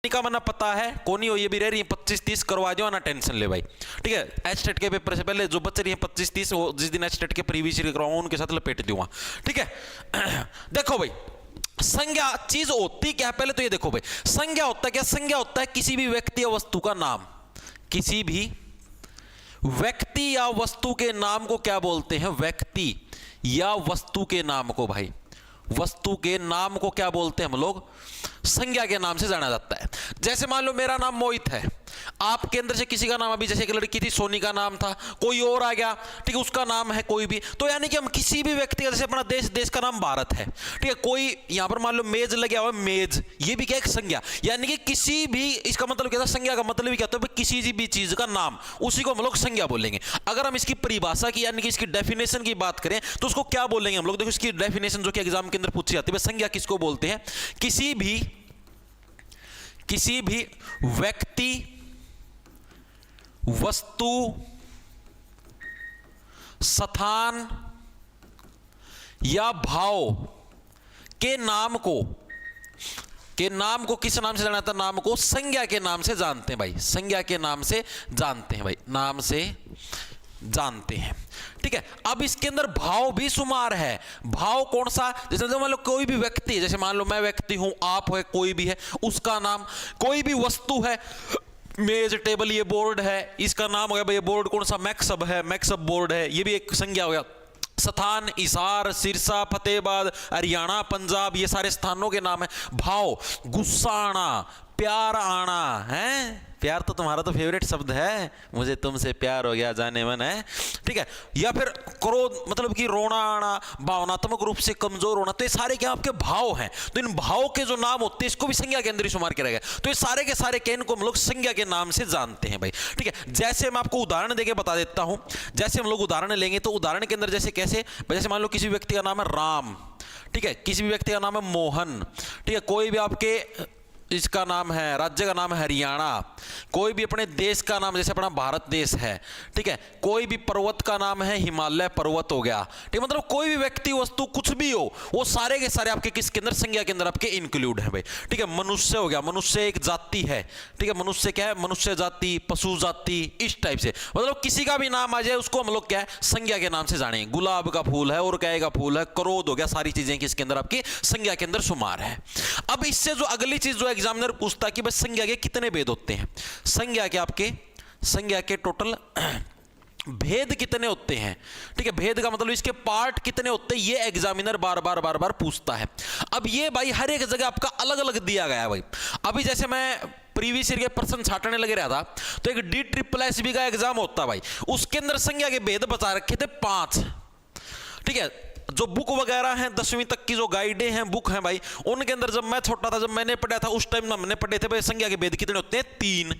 का मना पता है कौन हो, ये भी रह रही है 25-30 करवा दो ना, टेंशन ले भाई। ठीक है, एचटेट के पेपर से पहले जो बच रही है 25-30, जिस दिन एचटेट के प्रीवियस ईयर करवाऊंगा उनके साथ लपेट दूंगा। ठीक है देखो भाई, संज्ञा चीज होती क्या है, पहले तो ये देखो भाई, संज्ञा होता है क्या? संज्ञा होता है किसी भी व्यक्ति या वस्तु का नाम। किसी भी व्यक्ति या वस्तु के नाम को क्या बोलते हैं? व्यक्ति या वस्तु के नाम को भाई, वस्तु के नाम को क्या बोलते हैं हम लोग? संज्ञा के नाम से जाना जाता है। जैसे मान लो मेरा नाम मोहित है, आपके अंदर से किसी का नाम, अभी जैसे एक लड़की थी सोनी का नाम था, कोई और आ गया, ठीक है, उसका नाम है कोई भी, तो यानी कि हम किसी भी व्यक्ति का, जैसे अपना देश का नाम भारत है, ठीक है, कोई यहां पर मान लो मेज लगे हुआ है, मेज, ये भी क्या एक संज्ञा, यानी कि किसी भी, इसका मतलब क्या था? संज्ञा का मतलब क्या होता है? किसी भी चीज का नाम, उसी को हम लोग संज्ञा बोलेंगे। अगर हम इसकी परिभाषा की यानी कि इसकी डेफिनेशन की बात करें तो उसको क्या बोलेंगे हम लोग? देखो इसकी डेफिनेशन जो कि एग्जाम के अंदर पूछी जाती है, संज्ञा किसको बोलते हैं? किसी भी व्यक्ति, वस्तु, स्थान या भाव के नाम को किस नाम से जाना था? नाम को संज्ञा के नाम से जानते हैं भाई, संज्ञा के नाम से जानते हैं भाई, नाम से जानते हैं। ठीक है, अब इसके अंदर भाव भी शुमार है। भाव कौन सा? जैसे मान लो कोई भी व्यक्ति है, जैसे मान लो मैं व्यक्ति हूं, आप है, कोई भी है, उसका नाम, कोई भी वस्तु है, मेज, टेबल, ये बोर्ड है, इसका नाम हो गया भाई, ये बोर्ड कौन सा? मैक्सब है, मैक्सब बोर्ड है, ये भी एक संज्ञा हो गया। स्थान, इसार, सिरसा, फतेहाबाद, हरियाणा, पंजाब, ये सारे स्थानों के नाम है। भाव, गुस्सा आना, प्यार आना है, प्यार तो तुम्हारा तो फेवरेट शब्द है, मुझे तुमसे प्यार हो गया जाने मन है। ठीक है, या फिर क्रोध, मतलब कि रोना आना, भावनात्मक रूप से कमजोर होना, तो ये सारे क्या आपके भाव हैं। तो इन भाव के जो नाम होते हैं इसको भी संज्ञा के अंदर ही शुमार किया गया। तो ये सारे के सारे केन को हम लोग संज्ञा के नाम से जानते हैं भाई। ठीक है, जैसे मैं आपको उदाहरण देके बता देता हूं, जैसे हम लोग उदाहरण लेंगे तो उदाहरण के अंदर जैसे कैसे, जैसे मान लो किसी व्यक्ति का नाम है राम, ठीक है, किसी भी व्यक्ति का नाम है मोहन, ठीक है, कोई भी आपके इसका नाम है, राज्य का नाम है हरियाणा, कोई भी अपने देश का नाम, जैसे अपना भारत देश है, ठीक है, कोई भी पर्वत का नाम है हिमालय पर्वत हो गया, ठीक है, मतलब कोई भी व्यक्ति, वस्तु, कुछ भी हो, वो सारे के सारे आपके किसके अंदर? संज्ञा के अंदर आपके इंक्लूड है भाई। ठीक है, मनुष्य हो गया, मनुष्य एक जाति है, ठीक है, मनुष्य क्या है? मनुष्य जाति, पशु जाति, इस टाइप से, मतलब किसी का भी नाम आ जाए उसको हम लोग क्या है? संज्ञा के नाम से जानेंगे। गुलाब का फूल है, और क्या का फूल है, क्रोध हो गया, सारी चीजें किसके अंदर? आपकी संज्ञा के अंदर शुमार है। अब इससे जो अगली चीज जो एग्जामिनर पूछता है कि बस संज्ञा के कितने भेद होते हैं, संज्ञा के टोटल भेद कितने होते हैं? ठीक है, भेद का मतलब इसके पार्ट कितने होते हैं, ये एग्जामिनर बार बार पूछता है। अब ये भाई हर एक जगह आपका अलग अलग दिया गया है भाई। अभी जैसे मैं प्रीवियस ईयर के प्रश्न छाटने लगे रहा था, तो एक DSSB का एग्जाम होता भाई, उसके अंदर संज्ञा के भेद बता रखे थे 5। ठीक है, जो बुक वगैरह हैं 10वीं तक की जो गाइडें हैं, बुक हैं भाई, उनके अंदर जब मैं छोटा था, जब मैंने पढ़ा था उस टाइम हमने पढ़े थे भाई संज्ञा के भेद कितने होते हैं? 3।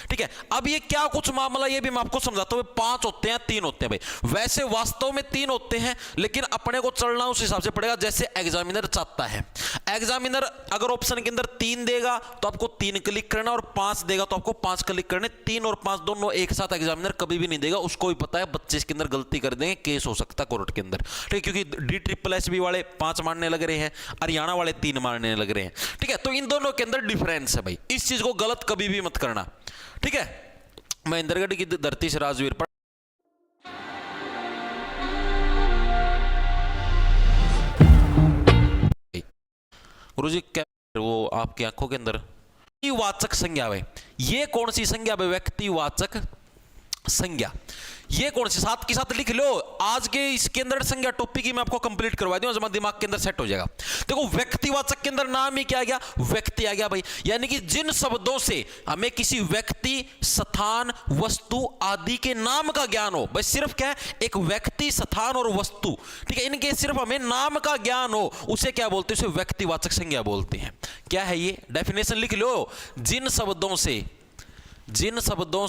ठीक है, अब ये क्या कुछ मामला, ये भी मैं आपको समझाता हूं। 5 होते हैं, 3 होते हैं भाई। वैसे वास्तव में 3 होते हैं, लेकिन अपने को चलना उस हिसाब से पड़ेगा जैसे एग्जामिनर चाहता है। एग्जामिनर अगर ऑप्शन के अंदर 3 देगा तो आपको 3 क्लिक करना, और 5 देगा तो आपको 5 क्लिक करने। 3 और 5 दोनों एक साथ एग्जामिनर कभी भी नहीं देगा, उसको भी पता है बच्चे इसके अंदर गलती कर देंगे, केस हो सकता है कोर्ट के अंदर। ठीक है, क्योंकि DSSB वाले 5 मारने लग रहे हैं, हरियाणा वाले 3 मारने लग रहे हैं। ठीक है, तो इन दोनों के अंदर डिफरेंस है भाई, इस चीज को गलत कभी भी मत करना। ठीक है, महेंद्रगढ़ की धरती से राजवीर पर गुरुजी क्या वो आपकी आंखों के अंदर वाचक संज्ञा है, ये कौन सी संज्ञा है? व्यक्तिवाचक संज्ञा। ये कौन सी? साथ के साथ लिख लो, आज के इसके अंदर संज्ञा टॉपिक ही मैं आपको कंप्लीट करवा दूं, जमा दिमाग के अंदर सेट हो जाएगा। देखो व्यक्तिवाचक के अंदर नाम ही क्या आ गया? व्यक्ति आ गया भाई, यानी कि जिन शब्दों से हमें किसी व्यक्ति, स्थान, वस्तु आदि के नाम का ज्ञान हो, बस सिर्फ क्या है? एक व्यक्ति, स्थान और वस्तु, ठीक है, इनके सिर्फ हमें नाम का ज्ञान हो, उसे क्या बोलते हैं? उसे व्यक्तिवाचक संज्ञा बोलते हैं। क्या है ये? डेफिनेशन लिख लो, जिन शब्दों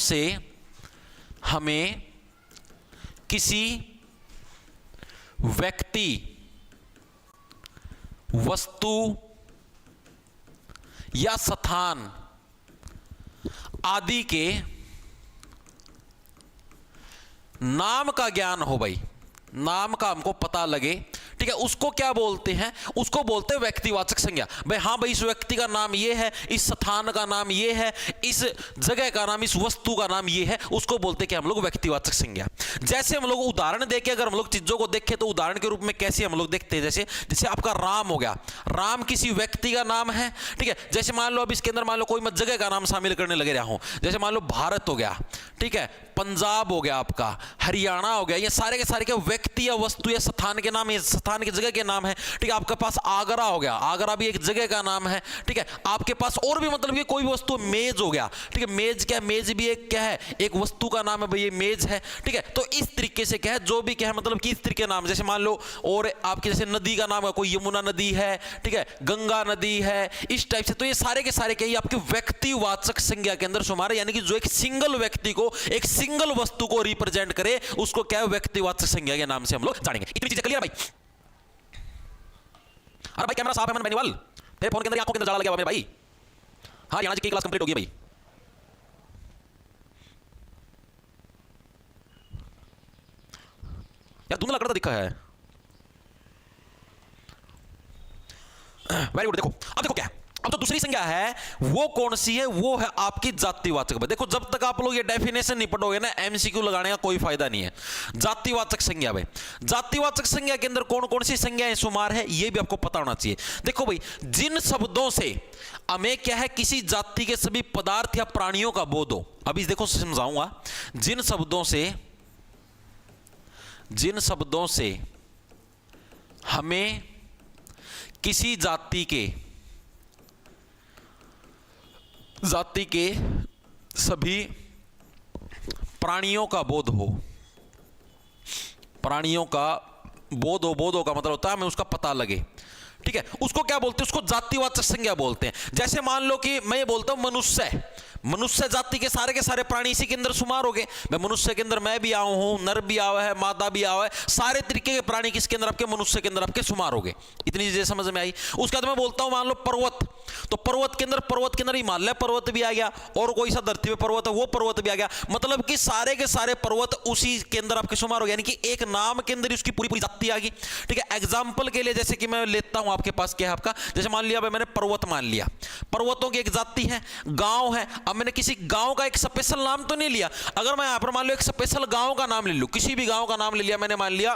से हमें किसी व्यक्ति, वस्तु या स्थान आदि के नाम का ज्ञान हो भाई, नाम का हमको पता लगे, ठीक है, उसको क्या बोलते हैं, उसको बोलते हैं व्यक्तिवाचक संज्ञा। भाई हाँ भाई, इस व्यक्ति का नाम ये है, इस स्थान का नाम ये है, इस जगह का नाम, इस वस्तु का नाम ये है, उसको बोलते हैं कि हम लोग व्यक्तिवाचक संज्ञा। जैसे हम लोग उदाहरण देके अगर हम लोग चीजों को देखें तो उदाहरण के रूप में कैसे हम लोग देखते हैं, जैसे आपका राम हो गया, राम किसी व्यक्ति का नाम है, ठीक है। जैसे मान लो अब इसके अंदर मान लो कोई मैं जगह का नाम शामिल करने लगे रहा हूं, जैसे मान लो भारत हो गया, ठीक है, पंजाब हो गया, आपका हरियाणा हो गया, ये सारे के सारे के व्यक्ति या वस्तु या स्थान के नाम, स्थान की जगह के नाम है, ठीक है। आपके पास आगरा हो गया, आगरा भी एक जगह का नाम है, ठीक है। आपके पास और भी मतलब कि कोई भी वस्तु, मेज हो गया, ठीक है, मेज क्या, मेज भी एक क्या है, एक वस्तु का नाम है, भाई ये मेज है, ठीक है। तो इस तरीके से क्या है, जो भी क्या है मतलब कि इस तरीके नाम, जैसे मान लो और आपके जैसे नदी का नाम है, कोई यमुना नदी है, ठीक है, गंगा नदी है, इस टाइप से। तो ये सारे के सारे क्या, ये आपके व्यक्तिवाचक संज्ञा के अंदर शुमार है, यानी कि जो एक सिंगल व्यक्ति को, एक सिंगल वस्तु को रिप्रेजेंट करे, उसको क्या है, व्यक्तिवाचक संज्ञा के नाम से हम लोग जानेंगे। इतनी चीजें क्लियर है भाई? अरे भाई कैमरा साफ है मन बेनीवाल, तेरे फोन के अंदर आंखों के अंदर जाला लगा हुआ मेरे भाई। हाँ, यहाँ की क्लास कंप्लीट होगी भाई। यार धुंधला करता दिखा है। Very good. देखो अब देखो क्या है, अब तो दूसरी संज्ञा है, वो कौन सी है, वो है आपकी जातिवाचक। देखो जब तक आप लोग ये डेफिनेशन नहीं पढ़ोगे ना, एमसीक्यू लगाने का कोई फायदा नहीं है। जातिवाचक संज्ञा भाई, जातिवाचक संज्ञा के अंदर कौन कौन सी संज्ञाएं शुमार है, ये भी आपको पता होना चाहिए। देखो भाई, जिन शब्दों से हमें क्या है, किसी जाति के सभी पदार्थ या प्राणियों का बोध हो। अभी देखो समझाऊंगा, जिन शब्दों से हमें किसी जाति के सभी प्राणियों का बोध हो, प्राणियों का बोध हो का मतलब होता है हमें उसका पता लगे, ठीक है, उसको क्या बोलते हैं, उसको जातिवाचक संज्ञा बोलते हैं। जैसे मान लो कि मैं ये बोलता हूं मनुष्य जाति के सारे प्राणी इसी के अंदर शुमार हो गए। मैं मनुष्य के अंदर मैं भी आया हूं, नर भी आया है, मादा भी आया है, सारे तरीके के प्राणी किसके अंदर, आपके मनुष्य के अंदर आपके शुमार हो गए। इतनी चीजें समझ में आई। उसके बाद मैं बोलता हूं मान लो पर्वत, तो पर्वत के अंदर हिमालय पर्वत भी आ गया, और कोई सा धरती पे पर्वत है वो पर्वत भी आ गया। मतलब कि सारे के सारे पर्वत उसी के अंदर आपके शुमार हो गए, यानी कि एक नाम के अंदर उसकी पूरी जाति आ गई, ठीक है। एग्जाम्पल के लिए जैसे कि मैं लेता हूं आपके पास क्या है आपका, जैसे मान लिया मैंने पर्वत मान लिया, पर्वतों की एक जाति है, गांव है। अब मैंने किसी गांव का एक स्पेशल नाम तो नहीं लिया, अगर मैं यहां पर मान लो एक स्पेशल गांव का नाम ले लूं, किसी भी गांव का नाम ले लिया मैंने, मान लिया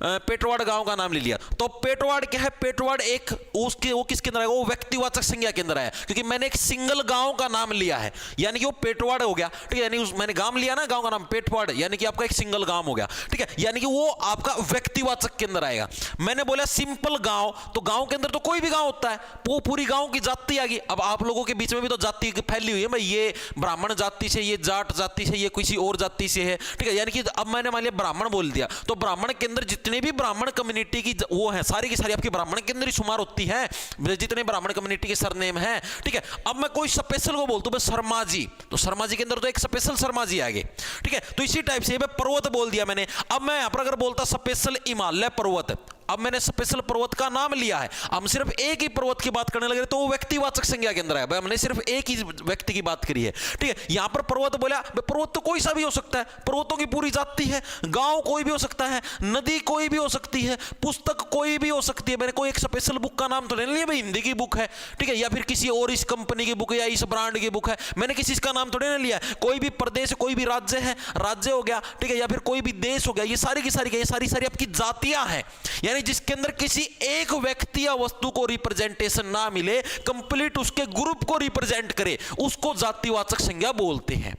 पेटवाड़ गांव का नाम ले लिया, तो पेटवाड़ क्या है, पेटवाड़ एक उसके वो किसके अंदर आएगा, वो व्यक्तिवाचक संज्ञा के अंदर आया, क्योंकि मैंने एक सिंगल गांव का नाम लिया है, यानी कि वो पेटवाड़ हो गया, ठीक है। यानी मैंने गांव लिया ना, गांव का नाम पेटवाड़, यानी कि आपका एक सिंगल गांव हो गया, ठीक है, यानी कि वो आपका व्यक्तिवाचक के अंदर आएगा। मैंने बोला सिंपल गांव, तो गांव के अंदर तो कोई भी गांव होता है, वो पूरी गांव की जाति आ गई। अब आप लोगों के बीच में भी तो जाति फैली हुई है भाई, ये ब्राह्मण जाति से, ये जाट जाति से, ये किसी और जाति से है, ठीक है। यानी कि अब मैंने मान लिया ब्राह्मण बोल दिया, तो ब्राह्मण के अंदर जितने भी ब्राह्मण कम्युनिटी की वो है, सारी की सारी आपकी ब्राह्मण के अंदर ही शुमार होती है, जितने ब्राह्मण कम्युनिटी के सरनेम है, ठीक है। अब मैं कोई स्पेशल को बोलता हूं शर्मा जी, तो शर्मा जी के अंदर तो एक स्पेशल शर्मा जी आ गए, ठीक है। तो इसी टाइप से पर्वत बोल दिया मैंने। अब मैं यहां पर अगर बोलता स्पेशल हिमालय पर्वत, अब मैंने स्पेशल पर्वत का नाम लिया है, हम सिर्फ एक ही पर्वत की बात करने लगे तो वो व्यक्तिवाचक संज्ञा के अंदर है, हमने सिर्फ एक ही व्यक्ति की बात करी है, ठीक है। यहां पर पर्वत बोला, पर्वत तो कोई सा भी हो सकता है, पर्वतों की पूरी जाति है, गांव कोई भी हो सकता है, नदी कोई भी हो सकती है, पुस्तक कोई भी हो सकती है। मैंने कोई एक स्पेशल बुक का नाम तो नहीं लिया भाई, हिंदी की बुक है, ठीक है, या फिर किसी और इस कंपनी की बुक है, या इस ब्रांड की बुक है, मैंने किसी का नाम थोड़े नहीं लिया। कोई भी प्रदेश, कोई भी राज्य है, राज्य हो गया, ठीक है, या फिर कोई भी देश हो गया, ये सारी की सारी सारी आपकी जातियां हैं, यानी जिसके अंदर किसी एक व्यक्ति या वस्तु को रिप्रेजेंटेशन ना मिले, कंप्लीट उसके ग्रुप को रिप्रेजेंट करे, उसको जातिवाचक संज्ञा बोलते हैं।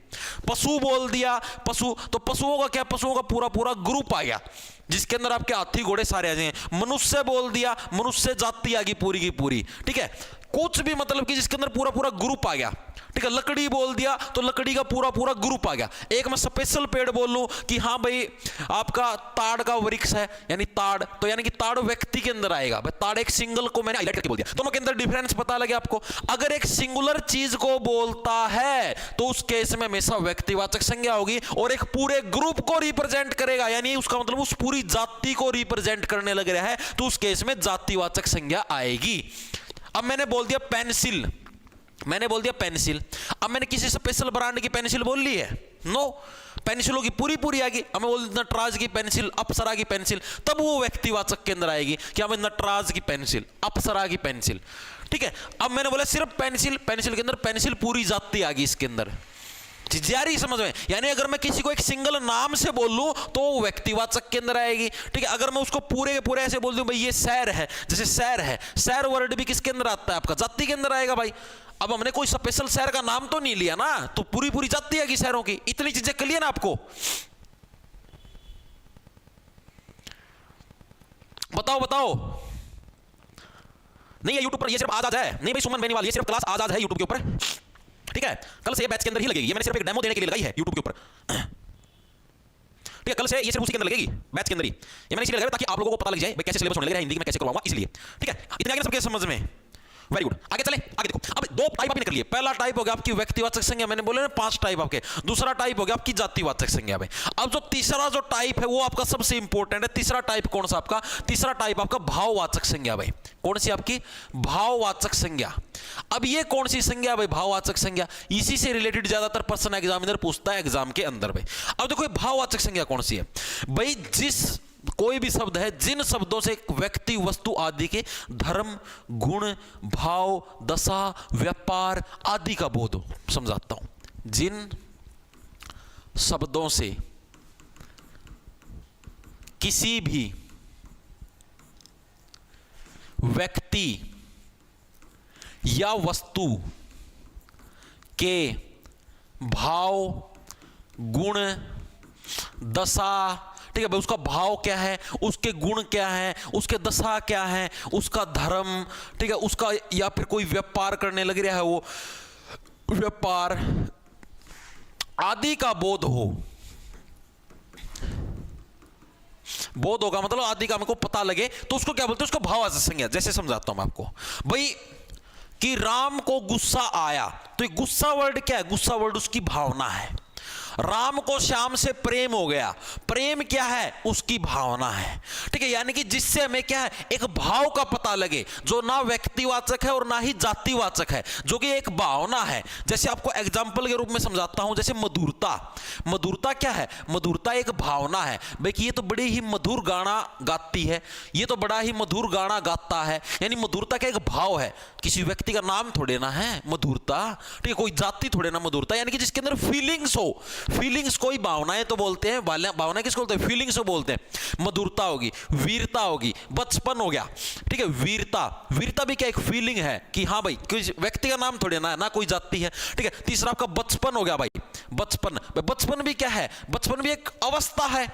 पशु बोल दिया, पशु, तो पशुओं का क्या, पशुओं का पूरा ग्रुप आ गया, जिसके अंदर आपके हाथी घोड़े सारे आ जाएंगे। मनुष्य बोल दिया, मनुष्य जाति आ गई पूरी की पूरी, ठीक है। कुछ भी मतलब कि जिसके अंदर पूरा ग्रुप आ गया, ठीक है। लकड़ी बोल दिया तो लकड़ी का पूरा ग्रुप आ गया। एक मैं स्पेशल पेड़ बोल लूं कि हाँ भाई आपका ताड़ का वृक्ष है, यानी ताड़, तो यानी कि ताड़ व्यक्ति के अंदर आएगा, भाई ताड़ एक सिंगल को मैंने हाईलाइट करके बोल दिया, दोनों के अंदर डिफरेंस पता लगे आपको। अगर एक सिंगुलर चीज को बोलता है तो उस केस में हमेशा व्यक्तिवाचक संज्ञा होगी, और एक पूरे ग्रुप को रिप्रेजेंट करेगा, यानी उसका मतलब उस पूरी जाति को रिप्रेजेंट करने लग रहा है, तो उस केस में जातिवाचक संज्ञा आएगी। अब मैंने बोल दिया पेंसिल, अब मैंने किसी स्पेशल ब्रांड की पेंसिल बोल ली है? नो, पेंसिलों की पूरी पूरी आएगी। हमें बोल नटराज की पेंसिल, अप्सरा की पेंसिल, तब वो व्यक्तिवाचक के अंदर आएगी कि हमें नटराज की पेंसिल, अप्सरा की पेंसिल। ठीक है, अब मैंने बोला सिर्फ पेंसिल, पेंसिल के अंदर पेंसिल पूरी जाती आ गई इसके अंदर। जारी समझ में? यानी अगर मैं किसी को एक सिंगल नाम से बोल लूं तो वो व्यक्तिवाचक के अंदर आएगी। ठीक है, अगर मैं उसको पूरे के पूरे ऐसे बोल दूं भाई ये शहर है, जैसे शहर है, शहर वर्ड भी किसके अंदर आता है? आपका जाति के अंदर आएगा भाई। अब हमने कोई स्पेशल शहर का नाम तो नहीं लिया ना, तो पूरी पूरी जाति आएगी शहरों की। इतनी चीजें क्लियर ना आपको? बताओ बताओ। नहीं, ये यूट्यूब पर ये सिर्फ आजाद है, नहीं भाई सुमन बेनीवाल, ये सिर्फ क्लास आजाद है यूट्यूब के ऊपर। ठीक है, कल से ये बैच के अंदर ही लगेगी, ये मैंने सिर्फ एक डेमो देने के लिए लगाई है यूट्यूब के ऊपर। ठीक है, कल से ये सिर्फ उसी के अंदर लगेगी, बैच के अंदर ही। ये मैंने इसलिए लगाया ताकि आप लोगों को पता लग जाए भाई कैसे सिलेबस होने लग रहा है, हिंदी में कैसे करवाऊंगा, इसलिए। ठीक है, इतने आगे सबके समझ में? वेरी गुड, आगे चले। आगे देखो, अब दो टाइप आपने कर लिए। पहला टाइप हो गया आपकी व्यक्तिवाचक संज्ञा, मैंने बोले ना 5 टाइप आपके। दूसरा टाइप हो गया आपकी जातिवाचक संज्ञा भाई। अब जो तीसरा जो टाइप है वो आपका सबसे इंपॉर्टेंट है। तीसरा टाइप कौन सा आपका? तीसरा टाइप आपका भाववाचक संज्ञा भाई। कौन सी आपकी? भाववाचक संज्ञा। अब ये कौन सी संज्ञा भाई? भाववाचक संज्ञा। इसी से रिलेटेड ज्यादातर प्रश्न एग्जामिनर पूछता है एग्जाम के अंदर भाई। अब देखो भाववाचक संज्ञा कौन सी है भाई? जिस कोई भी शब्द है जिन शब्दों से व्यक्ति, वस्तु आदि के धर्म, गुण, भाव, दशा, व्यापार आदि का बोध हो। समझाता हूं। जिन शब्दों से किसी भी व्यक्ति या वस्तु के भाव, गुण, दशा, ठीक है भाई, उसका भाव क्या है, उसके गुण क्या है, उसके दशा क्या है, उसका धर्म, ठीक है, उसका या फिर कोई व्यापार करने लग रहा है वो व्यापार आदि का बोध हो। बोध होगा मतलब आदि का हमको पता लगे तो उसको क्या बोलते हैं? उसको भाववाचक संज्ञा। जैसे समझाता हूं मैं आपको भाई कि राम को गुस्सा आया, तो ये गुस्सा वर्ड क्या है? गुस्सा वर्ड उसकी भावना है। राम को श्याम से प्रेम हो गया, प्रेम क्या है? उसकी भावना है। ठीक है, यानी कि जिससे हमें क्या है? एक भाव का पता लगे जो ना व्यक्तिवाचक है और ना ही जातिवाचक है, जो कि एक भावना है। जैसे आपको एग्जाम्पल के रूप में समझाता हूं, जैसे मधुरता। मधुरता क्या है? मधुरता एक भावना है भाई कि ये तो बड़ी ही मधुर गाना गाती है, ये तो बड़ा ही मधुर गाना गाता है। यानी मधुरता का एक भाव है, किसी व्यक्ति का नाम थोड़े ना है मधुरता। ठीक है, कोई जाति थोड़े ना मधुरता। यानी कि जिसके अंदर फीलिंग्स हो, फीलिंग्स कोई भावनाएं तो बोलते हैं, भावना किसको बोलते हैं? फीलिंग्स को बोलते हैं। मधुरता होगी, वीरता होगी, बचपन हो गया। ठीक है, वीरता, वीरता भी क्या एक फीलिंग है कि हाँ भाई कोई व्यक्ति का नाम थोड़े ना, ना कोई जाति है। ठीक है, तीसरा आपका बचपन हो गया भाई। बचपन, बचपन भी क्या है? बचपन भी एक अवस्था है।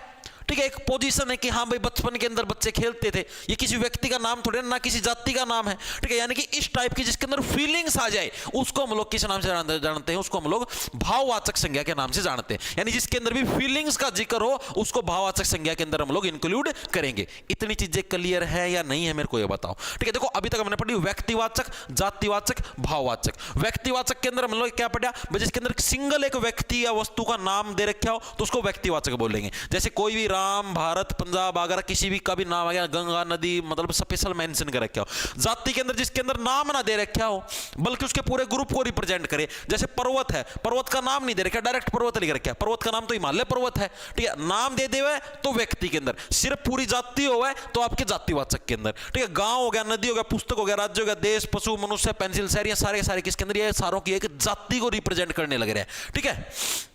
ठीक है, एक पोजीशन है कि हाँ भाई बचपन के अंदर बच्चे खेलते थे। ये किसी व्यक्ति का नाम थोड़े ना किसी जाति का नाम है। ठीक है, यानी कि इस टाइप की जिसके अंदर फीलिंग्स आ जाए उसको हम लोग किस नाम से जानते हैं? उसको हम लोग भाववाचक संज्ञा के नाम से जानते हैं। यानी जिसके अंदर भी फीलिंग्स का जिक्र हो उसको भाववाचक संज्ञा के अंदर हम लोग इंक्लूड करेंगे। इतनी चीजें क्लियर है या नहीं है मेरे को ये बताओ। ठीक है, देखो अभी तक हमने पढ़ी व्यक्तिवाचक, जातिवाचक, भाववाचक। व्यक्तिवाचक के अंदर हम लोग क्या पढ़ा? जिसके अंदर सिंगल एक व्यक्ति या वस्तु का नाम दे रखा हो तो उसको व्यक्तिवाचक बोलेंगे। जैसे कोई भी राम, भारत, पंजाब अगर किसी भी का भी नाम आ गया, गंगा नदी, मतलब स्पेशल मेंशन कर रखा हो। जाति के अंदर जिसके अंदर नाम ना दे रखा हो बल्कि उसके पूरे ग्रुप को रिप्रेजेंट करे। जैसे पर्वत है, पर्वत का नाम नहीं दे रखा, डायरेक्ट पर्वत लिख रखा है। पर्वत का नाम तो हिमालय पर्वत है। ठीक है, नाम दे देवे तो व्यक्ति के अंदर, सिर्फ पूरी जाति हो तो आपके जातिवाचक के अंदर। ठीक है, गांव हो गया, नदी हो गया, पुस्तक हो गया, राज्य हो गया, देश, पशु, मनुष्य, पेंसिल, शहर, सारे सारे किसके अंदर? ये सारों की एक जाति को रिप्रेजेंट करने लग रहे हैं। ठीक है,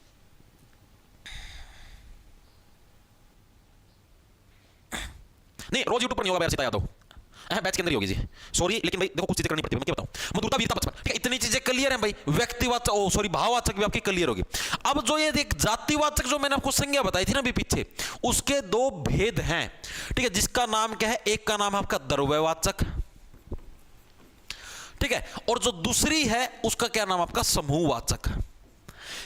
नहीं रोज यूट्यूब पर नहीं होगा सीता यादव, बैच के अंदर ही होगी जी। सॉरी, लेकिन भाई देखो कुछ चीजें करनी पड़ती है, मैं क्या बताऊं? मधुरता, वीरता, बचपन, ठीक है, इतनी चीजें क्लियर हैं भाई। व्यक्तिवाचक, ओ सॉरी, भाववाचक भी आपकी क्लियर होगी। अब जो ये एक जातिवाचक जो मैंने आपको संज्ञा बताई थी ना अभी पीछे, उसके 2 भेद हैं। ठीक है, जिसका नाम क्या है? एक का नाम आपका द्रव्यवाचक, ठीक है, और जो दूसरी है उसका क्या नाम आपका? समूहवाचक।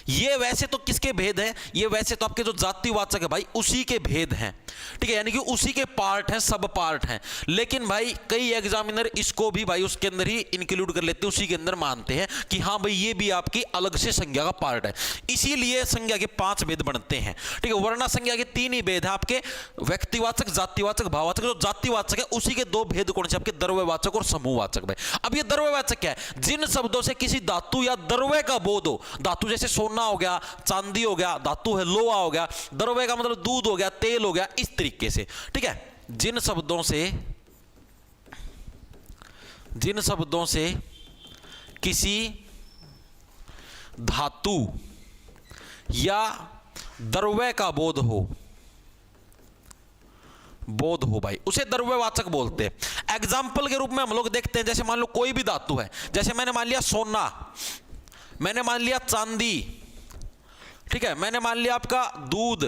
ये वैसे तो किसके भेद हैं, ये वैसे तो आपके जो जातिवाचक है भाई उसी के भेद हैं, ठीक है, यानी कि उसी के पार्ट हैं, सब पार्ट हैं। लेकिन भाई कई एग्जामिनर इसको भी भाई उसके अंदर ही इंक्लूड कर लेते हैं, उसी के अंदर मानते हैं कि हाँ भाई ये भी आपकी अलग से संज्ञा का पार्ट है। इसीलिए संज्ञा के 5 भेद बनते हैं, ठीक है। वरना संज्ञा के 3 ही भेद हैं आपके, व्यक्तिवाचक, जातिवाचक, भाववाचक। जो जातिवाचक है उसी के 2 भेद कौन से आपके, द्रव्यवाचक और समूहवाचक भाई। अब ये द्रव्यवाचक क्या है, जिन शब्दों से किसी धातु या द्रव्य का बोध हो, धातु जैसे सोना हो गया, चांदी हो गया, धातु है लोहा हो गया, द्रव्य का मतलब दूध हो गया, तेल हो गया, इस तरीके से, ठीक है। जिन शब्दों से किसी धातु या द्रव्य का बोध हो भाई, उसे द्रव्यवाचक बोलते हैं। एग्जाम्पल के रूप में हम लोग देखते हैं, जैसे मान लो कोई भी धातु है, जैसे मैंने मान लिया सोना, मैंने मान लिया चांदी, ठीक है, मैंने मान लिया आपका दूध,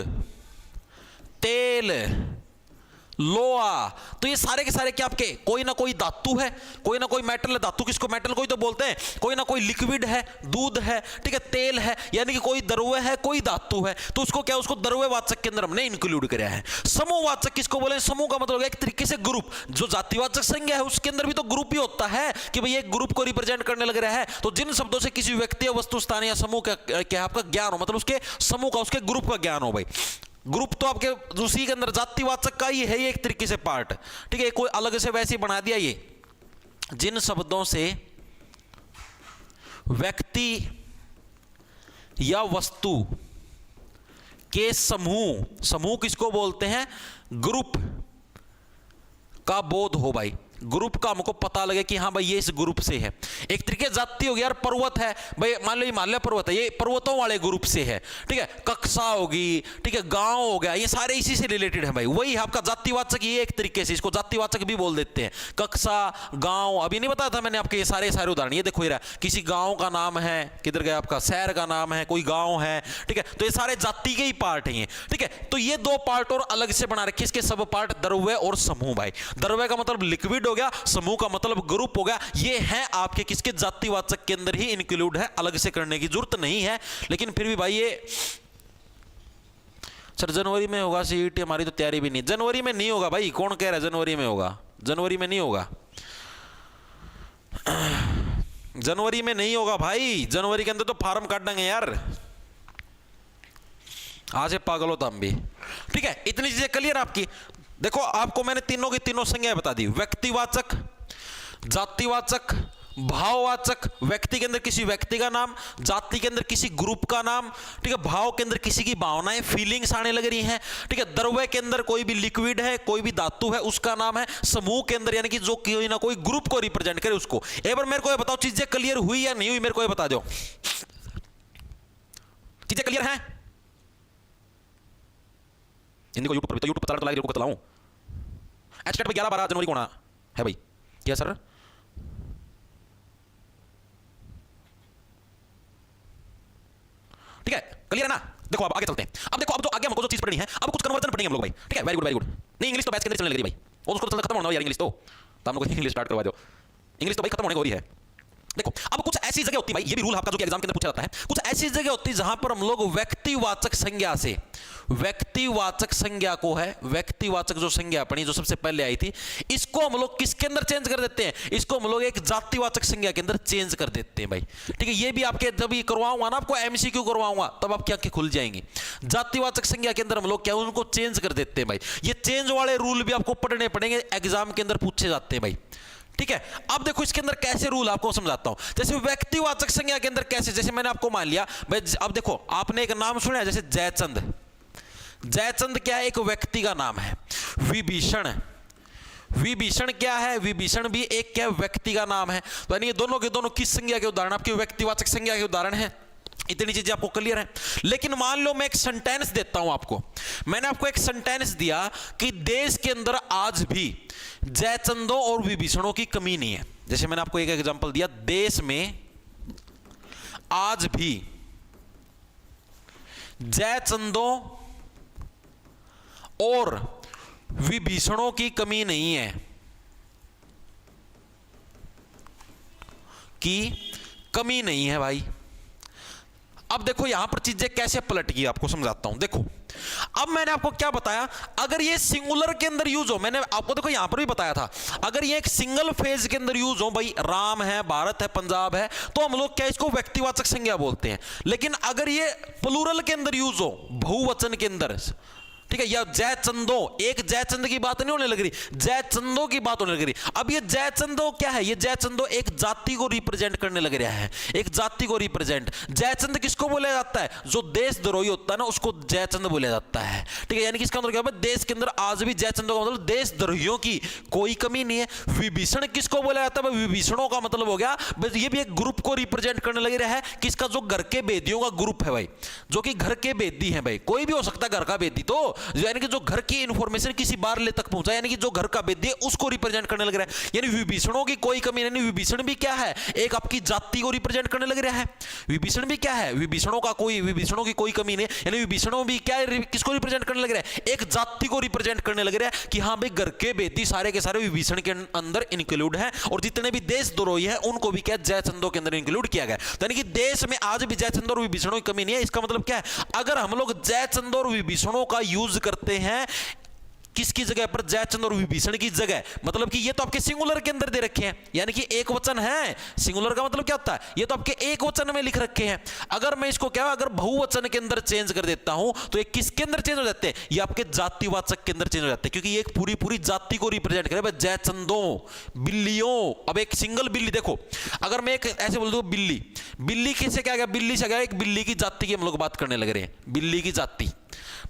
तेल, लोहा, तो ये सारे के सारे क्या आपके कोई ना कोई धातु है, कोई ना कोई मेटल है। धातु किसको मेटल कोई तो बोलते हैं, कोई ना कोई लिक्विड है, दूध है, ठीक है, तेल है, यानी कि कोई द्रव्य है, कोई धातु है, तो उसको क्या, उसको द्रव्यवाचक के अंदर हमने इंक्लूड किया है। समूहवाचक किसको बोले, समूह का मतलब एक तरीके से ग्रुप। जो जातिवाचक संज्ञा है उसके अंदर भी तो ग्रुप ही होता है कि भाई एक ग्रुप को रिप्रेजेंट करने लग रहा है। तो जिन शब्दों से किसी व्यक्ति या वस्तु, स्थान या समूह का क्या आपका ज्ञान हो, मतलब उसके समूह का, उसके ग्रुप का ज्ञान हो भाई। ग्रुप तो आपके उसी के अंदर जातिवाचक का ही है, ये एक तरीके से पार्ट, ठीक है, कोई अलग से वैसे बना दिया। ये जिन शब्दों से व्यक्ति या वस्तु के समूह किसको बोलते हैं, ग्रुप का बोध हो भाई। ग्रुप का हमको पता लगे कि हाँ भाई ये इस ग्रुप से है। एक तरीके जाति हो गया यार, पर्वत है भाई, मान लो हिमालय पर्वत है, ये पर्वतों वाले ग्रुप से है, ठीक है। कक्षा होगी, ठीक है, गांव हो गया, ये सारे इसी से रिलेटेड है भाई। वही आपका जातिवाचक, ये एक तरीके से इसको जातिवाचक भी बोल देते हैं। कक्षा, गांव, अभी नहीं बताया था मैंने आपके, ये सारे उदाहरण, ये देखो, ये रहा, किसी गांव का नाम है, किधर गया आपका, शहर का नाम है, कोई गांव है, ठीक है, तो ये सारे जाति के ही पार्ट हैं, ठीक है। तो ये 2 पार्ट और अलग से बना रखे, इसके सब पार्ट द्रव्य और समूह भाई। द्रव्य का मतलब लिक्विड हो गया, समूह का मतलब ग्रुप हो गया। ये है आपके किसके, जातिवाचक के अंदर ही इंक्लूड है, अलग से करने की जरूरत नहीं है। लेकिन फिर भी भाई ये सर जनवरी में होगा सीईटी, हमारी तो तैयारी भी नहीं। जनवरी में नहीं होगा भाई, कौन कह रहा है जनवरी में होगा, जनवरी में नहीं होगा, जनवरी में नहीं होगा भाई। जनवरी के अंदर तो फार्म काट देंगे यार, आज पागल होता हम भी, ठीक है। इतनी चीजें क्लियर आपकी। देखो आपको मैंने तीनों की तीनों संज्ञाएं बता दी, व्यक्तिवाचक, जातिवाचक, भाववाचक। व्यक्ति के अंदर किसी व्यक्ति का नाम, जाति के अंदर किसी ग्रुप का नाम, ठीक है, भाव के अंदर किसी की भावनाएं, फीलिंग्स आने लग रही हैं, ठीक है। द्रव्य के अंदर कोई भी लिक्विड है, कोई भी धातु है, उसका नाम है। समूह के अंदर यानी कि जो कोई ना कोई ग्रुप को रिप्रेजेंट करे उसको। एक बार मेरे को ये बताओ, चीजें क्लियर हुई या नहीं हुई, मेरे को ये बता दो, चीजें क्लियर हैं? हिंदी को यूट्यूब पर, तो यूट्यूब पर चला को बताऊं, एचकेट पे 11-12 जनवरी को होना है भाई। क्या सर, ठीक है, क्लियर है ना? देखो अब आगे चलते हैं। अब देखो, अब जो आगे हमको जो चीज पढ़नी है, अब कुछ कन्वर्जन पढ़ेंगे हम लोग भाई, ठीक है। Very good, very good. नहीं इंग्लिश तो बैच के अंदर चलने लगी भाई, और उसको तो खत्म होना यार, इंग्लिश तो हम लोग इंग्लिश स्टार्ट करवा दो, इंग्लिश तो भाई खत्म होने को हो रही है। देखो अब कुछ ऐसी जगह होती है भाई, ये भी रूल आपका जो कि एग्जाम के अंदर पूछा जाता है, कुछ ऐसी जगह होती है जहां पर हम लोग व्यक्तिवाचक संज्ञा से, व्यक्तिवाचक संज्ञा को है, व्यक्तिवाचक जो संज्ञा अपनी जो सबसे पहले आई थी, इसको हम लोग किसके अंदर चेंज कर देते हैं, इसको हम लोग एक जातिवाचक संज्ञा के अंदर चेंज कर देते हैं भाई, ठीक है। ये भी आपके जब ये करवाऊंगा ना, आपको एमसीक्यू करवाऊंगा, तब आपकी आंखें खुल जाएंगी। जातिवाचक संज्ञा के अंदर हम लोग क्या उनको चेंज कर देते हैं भाई। ये चेंज वाले रूल भी आपको पढ़ने पड़ेंगे, एग्जाम के अंदर पूछे जाते हैं भाई, ठीक है। अब देखो इसके अंदर कैसे रूल आपको समझाता हूं। जैसे व्यक्तिवाचक संज्ञा के अंदर कैसे, जैसे मैंने आपको मान लिया भाई, अब देखो आपने एक नाम सुना है जैसे जयचंद। जयचंद क्या है, एक व्यक्ति का नाम है। विभीषण, विभीषण क्या है, विभीषण भी एक क्या व्यक्ति का नाम है। तो यानी ये दोनों के दोनों किस संज्ञा के उदाहरण, आपकी व्यक्तिवाचक संज्ञा के उदाहरण है। इतनी चीजें आपको क्लियर है। लेकिन मान लो मैं एक सेंटेंस देता हूं आपको, मैंने आपको एक सेंटेंस दिया कि देश के अंदर आज भी जयचंदों और विभीषणों की कमी नहीं है। जैसे मैंने आपको एक एग्जांपल दिया, देश में आज भी जयचंदों और विभीषणों की कमी नहीं है, की कमी नहीं है भाई। अब देखो यहां पर चीजें कैसे पलट गई, आपको समझाता हूं। देखो अब मैंने आपको क्या बताया, अगर ये सिंगुलर के अंदर यूज हो, मैंने आपको देखो यहां पर भी बताया था, अगर ये एक सिंगल फेज के अंदर यूज हो, भाई राम है, भारत है, पंजाब है, तो हम लोग क्या इसको व्यक्तिवाचक संज्ञा बोलते हैं। लेकिन अगर ये प्लूरल के अंदर यूज हो, बहुवचन के अंदर, ठीक है, या जय चंदो, एक जय चंद की बात नहीं होने लग रही, जय चंदो की बात होने लग रही। अब ये जय चंदो क्या है, ये जय चंदो एक जाति को रिप्रेजेंट करने लग रहा है, एक जाति को रिप्रेजेंट। जयचंद किसको बोला जाता है, जो देशद्रोही होता है ना उसको जयचंद बोला जाता है, ठीक है। यानी कि इसका मतलब क्या है, देश के अंदर आज भी जयचंदों का मतलब देशद्रोहियों की कोई कमी नहीं है। विभीषण किसको बोला जाता है, विभीषणों का मतलब हो गया ये भी एक ग्रुप को रिप्रेजेंट करने लग रहा है, किसका, जो घर के बेदियों का ग्रुप है भाई, जो कि घर के बेदी है भाई, कोई भी हो सकता है घर का बेदी, तो यानी कि जो घर की इंफॉर्मेशन किसी बारले तक पहुंचा, यानी कि जो घर का बेदी है उसको रिप्रेजेंट करने लग रहा है। यानी विभीषणों की कोई कमी नहीं, विभीषण भी क्या है, एक आपकी जाति को रिप्रेजेंट करने लग रहा है। विभीषण भी क्या है, विभीषणों की कोई कमी नहीं, यानी विभीषणों भी क्या है, किसको रिप्रेजेंट करने लग रहा है, एक जाति को रिप्रेजेंट करने लग रहा है कि हाँ भाई घर के बेदी सारे के सारे विभीषण के अंदर इंक्लूड है, और जितने भी देशद्रोही है उनको भी क्या जयचंदों के अंदर इंक्लूड किया गया। यानी कि देश में आज भी जयचंद और विभीषणों की कमी नहीं है। इसका मतलब क्या है, अगर हम लोग जयचंद और विभीषणों का यूज करते हैं किसकी जगह पर, जयचंद और विभीषण की जगह, मतलब कि ये तो आपके सिंगुलर के अंदर दे रखे हैं, यानी कि एक वचन है। सिंगुलर का मतलब क्या होता है, ये तो आपके एक वचन में लिख रखे हैं। अगर मैं इसको क्या, अगर बहुवचन के अंदर चेंज कर देता हूं तो ये किसके अंदर चेंज हो जाते हैं, ये आपके जातिवाचक के अंदर चेंज हो जाते हैं, क्योंकि ये एक पूरी जाति को रिप्रेजेंट करे, जयचंदों, बिल्लियों। अब एक सिंगल बिल्ली, देखो अगर मैं एक ऐसे बोल दूं बिल्ली किससे क्या गया, बिल्ली से गया, एक बिल्ली की जाति की हम लोग बात करने लग रहे हैं, बिल्ली की जाति,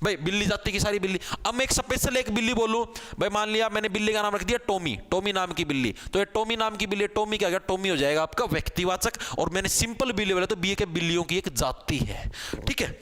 भाई बिल्ली जाति की सारी बिल्ली। अब मैं एक स्पेशल एक बिल्ली बोलूं, भाई मान लिया मैंने बिल्ली का नाम रख दिया टॉमी नाम की बिल्ली, तो ये टॉमी नाम की बिल्ली, टॉमी क्या गया, टॉमी हो जाएगा आपका व्यक्तिवाचक, और मैंने सिंपल बिल्ली बोला तो बी के बिल्लियों की एक जाति है, ठीक है।